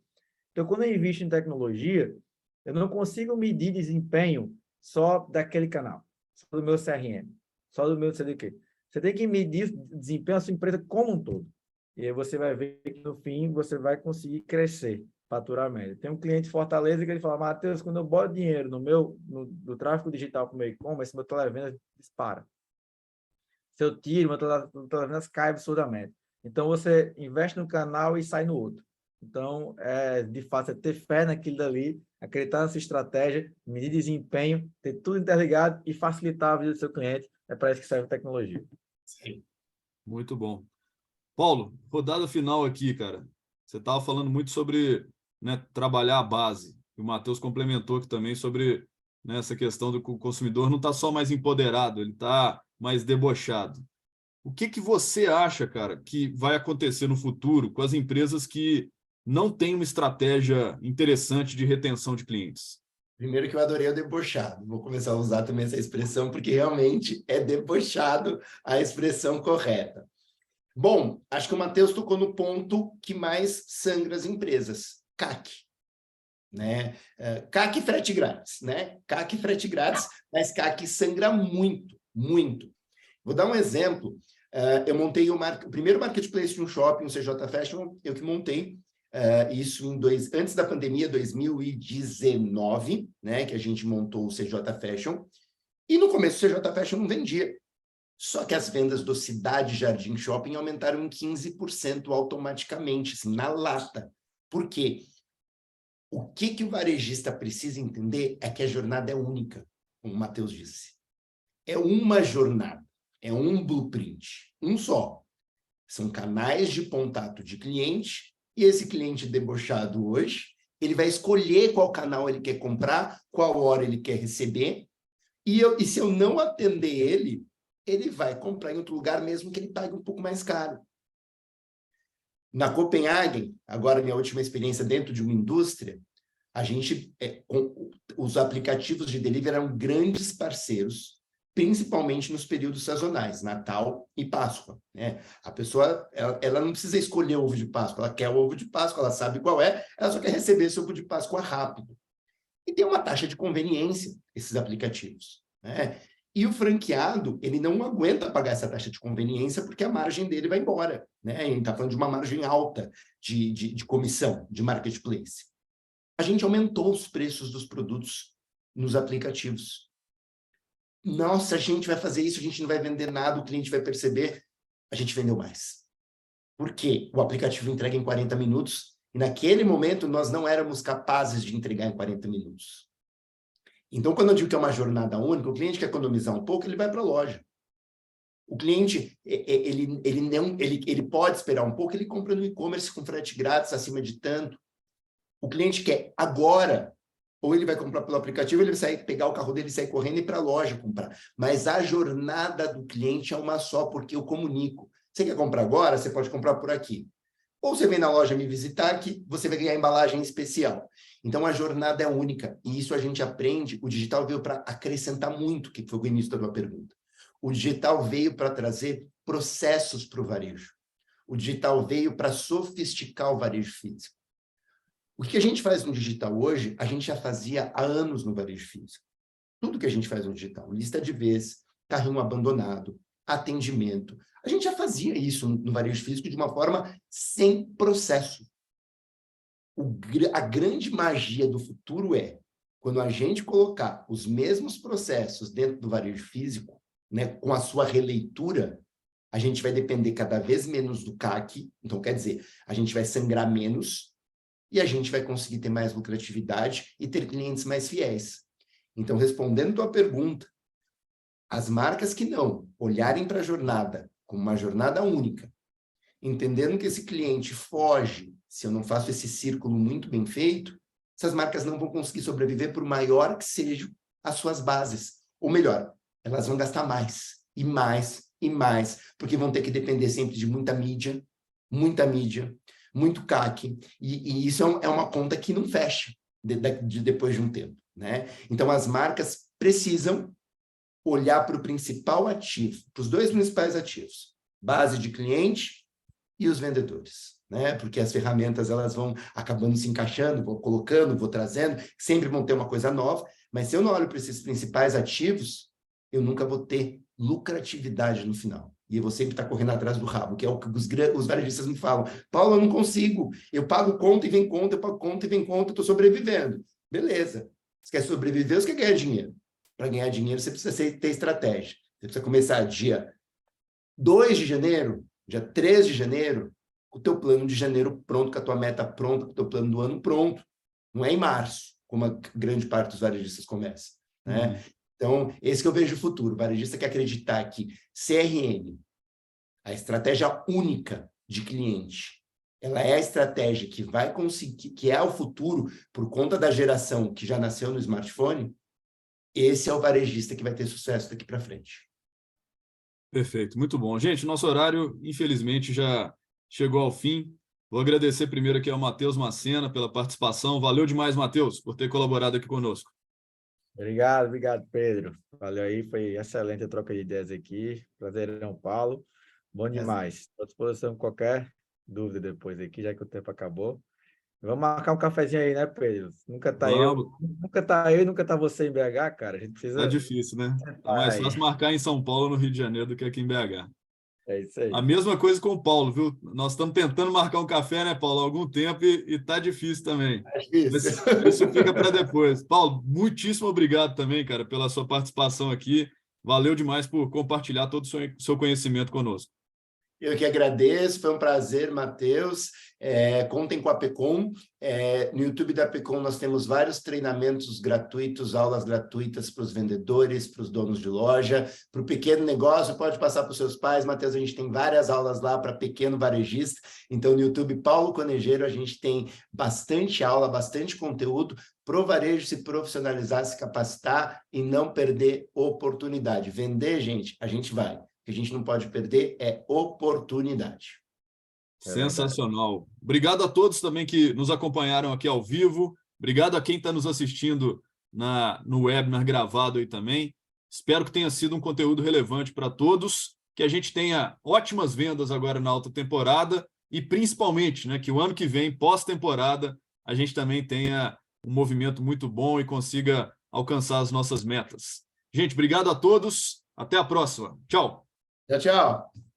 Então, quando eu invisto em tecnologia, eu não consigo medir desempenho só daquele canal, só do meu CRM, só do meu não sei do quê. Você tem que medir desempenho da sua empresa como um todo. E aí você vai ver que, no fim, você vai conseguir crescer faturamento. Tem um cliente de Fortaleza que ele fala, Matheus, quando eu boto dinheiro no tráfego digital para o meu e-commerce, meu televenda dispara. Se eu tiro, meu televenda cai absurdamente. Então, você investe no canal e sai no outro. Então, de fato, é ter fé naquilo dali, acreditar nessa estratégia, medir desempenho, ter tudo interligado e facilitar a vida do seu cliente. É para isso que serve a tecnologia. Sim. Muito bom. Paulo, rodada final aqui, cara. Você estava falando muito sobre, né, trabalhar a base. E o Matheus complementou aqui também sobre, né, essa questão do que o consumidor não está só mais empoderado, ele está mais debochado. O que você acha, cara, que vai acontecer no futuro com as empresas que não têm uma estratégia interessante de retenção de clientes? Primeiro que eu adorei o debochado. Vou começar a usar também essa expressão, porque realmente é debochado a expressão correta. Bom, acho que o Matheus tocou no ponto que mais sangra as empresas, CAC. Né? CAC e frete grátis, né? CAC e frete grátis, mas CAC sangra muito, muito. Vou dar um exemplo. Eu montei o primeiro marketplace de um shopping, um CJ Fashion, eu que montei isso antes da pandemia, 2019, né? Que a gente montou o CJ Fashion. E no começo o CJ Fashion não vendia. Só que as vendas do Cidade Jardim Shopping aumentaram em 15% automaticamente, assim, na lata. Por quê? O que o varejista precisa entender é que a jornada é única, como o Matheus disse. É uma jornada, é um blueprint, um só. São canais de contato de cliente, e esse cliente debochado hoje, ele vai escolher qual canal ele quer comprar, qual hora ele quer receber, e se eu não atender ele vai comprar em outro lugar, mesmo que ele pague um pouco mais caro. Na Copenhagen, agora minha última experiência dentro de uma indústria, a gente, os aplicativos de delivery eram grandes parceiros, principalmente nos períodos sazonais, Natal e Páscoa. Né? A pessoa, ela não precisa escolher o ovo de Páscoa, ela quer o ovo de Páscoa, ela sabe qual é, ela só quer receber esse ovo de Páscoa rápido. E tem uma taxa de conveniência, esses aplicativos. Né? E o franqueado, ele não aguenta pagar essa taxa de conveniência porque a margem dele vai embora. Né? A gente está falando de uma margem alta de comissão, de marketplace. A gente aumentou os preços dos produtos nos aplicativos. Nossa, a gente vai fazer isso, a gente não vai vender nada, o cliente vai perceber. A gente vendeu mais. Por quê? O aplicativo entrega em 40 minutos e naquele momento nós não éramos capazes de entregar em 40 minutos. Então, quando eu digo que é uma jornada única, o cliente quer economizar um pouco, ele vai para a loja. O cliente, ele pode esperar um pouco, ele compra no e-commerce com frete grátis acima de tanto. O cliente quer agora, ou ele vai comprar pelo aplicativo, ele vai sair, pegar o carro dele e sair correndo e ir para a loja comprar. Mas a jornada do cliente é uma só, porque eu comunico. Você quer comprar agora? Você pode comprar por aqui. Ou você vem na loja me visitar, que você vai ganhar embalagem especial. Então, a jornada é única. E isso a gente aprende. O digital veio para acrescentar muito, que foi o início da tua pergunta. O digital veio para trazer processos para o varejo. O digital veio para sofisticar o varejo físico. O que a gente faz no digital hoje, a gente já fazia há anos no varejo físico. Tudo que a gente faz no digital, lista de vez, carrinho abandonado, atendimento. A gente já fazia isso no varejo físico de uma forma sem processo. A grande magia do futuro é quando a gente colocar os mesmos processos dentro do varejo físico, né, com a sua releitura, a gente vai depender cada vez menos do CAC. Então, quer dizer, a gente vai sangrar menos e a gente vai conseguir ter mais lucratividade e ter clientes mais fiéis. Então, respondendo a tua pergunta, as marcas que não olharem para a jornada como uma jornada única, entendendo que esse cliente foge se eu não faço esse círculo muito bem feito, essas marcas não vão conseguir sobreviver por maior que sejam as suas bases. Ou melhor, elas vão gastar mais, e mais, e mais, porque vão ter que depender sempre de muita mídia, muito CAC, e isso é uma conta que não fecha depois de um tempo, né? Então, as marcas precisam olhar para o principal ativo, para os dois principais ativos, base de cliente e os vendedores, né? Porque as ferramentas elas vão acabando se encaixando, vou colocando, vou trazendo, sempre vão ter uma coisa nova, mas se eu não olho para esses principais ativos, eu nunca vou ter lucratividade no final. E eu vou sempre estar correndo atrás do rabo, que é o que os varejistas me falam. Paulo, eu não consigo. Eu pago conta e vem conta, eu pago conta e vem conta, eu estou sobrevivendo. Beleza. Você quer sobreviver ou você quer ganhar dinheiro? Para ganhar dinheiro, você precisa ter estratégia. Você precisa começar dia 2 de janeiro, dia 3 de janeiro, com o teu plano de janeiro pronto, com a tua meta pronta, com o teu plano do ano pronto. Não é em março, como a grande parte dos varejistas começa, né? Então, esse que eu vejo o futuro. O varejista quer acreditar que CRM, a estratégia única de cliente, ela é a estratégia que vai conseguir, que é o futuro por conta da geração que já nasceu no smartphone. Esse é o varejista que vai ter sucesso daqui para frente. Perfeito, muito bom. Gente, nosso horário, infelizmente, já chegou ao fim. Vou agradecer primeiro aqui ao Matheus Macena pela participação. Valeu demais, Matheus, por ter colaborado aqui conosco. Obrigado, Pedro. Valeu aí, foi excelente a troca de ideias aqui. Prazerão, Paulo. Bom demais. Estou à disposição qualquer dúvida depois aqui, já que o tempo acabou. Vamos marcar um cafezinho aí, né, Pedro? Nunca tá eu e nunca tá você em BH, cara. A gente precisa... Tá difícil, né? É mais fácil marcar em São Paulo, no Rio de Janeiro, do que aqui em BH. É isso aí. A mesma coisa com o Paulo, viu? Nós estamos tentando marcar um café, né, Paulo, há algum tempo e tá difícil também. É difícil. Isso fica para depois. Paulo, muitíssimo obrigado também, cara, pela sua participação aqui. Valeu demais por compartilhar todo o seu conhecimento conosco. Eu que agradeço, foi um prazer, Matheus. Contem com a Pecom. No YouTube da Pecom nós temos vários treinamentos gratuitos, aulas gratuitas para os vendedores, para os donos de loja, para o pequeno negócio, pode passar para os seus pais. Matheus, a gente tem várias aulas lá para pequeno varejista. Então, no YouTube Paulo Conejeiro, a gente tem bastante aula, bastante conteúdo para o varejo se profissionalizar, se capacitar e não perder oportunidade. Vender, gente, a gente vai. O que a gente não pode perder é oportunidade. Sensacional. Obrigado a todos também que nos acompanharam aqui ao vivo. Obrigado a quem está nos assistindo no webinar gravado aí também. Espero que tenha sido um conteúdo relevante para todos, que a gente tenha ótimas vendas agora na alta temporada e, principalmente, né, que o ano que vem, pós-temporada, a gente também tenha um movimento muito bom e consiga alcançar as nossas metas. Gente, obrigado a todos. Até a próxima. Tchau. Tchau, tchau.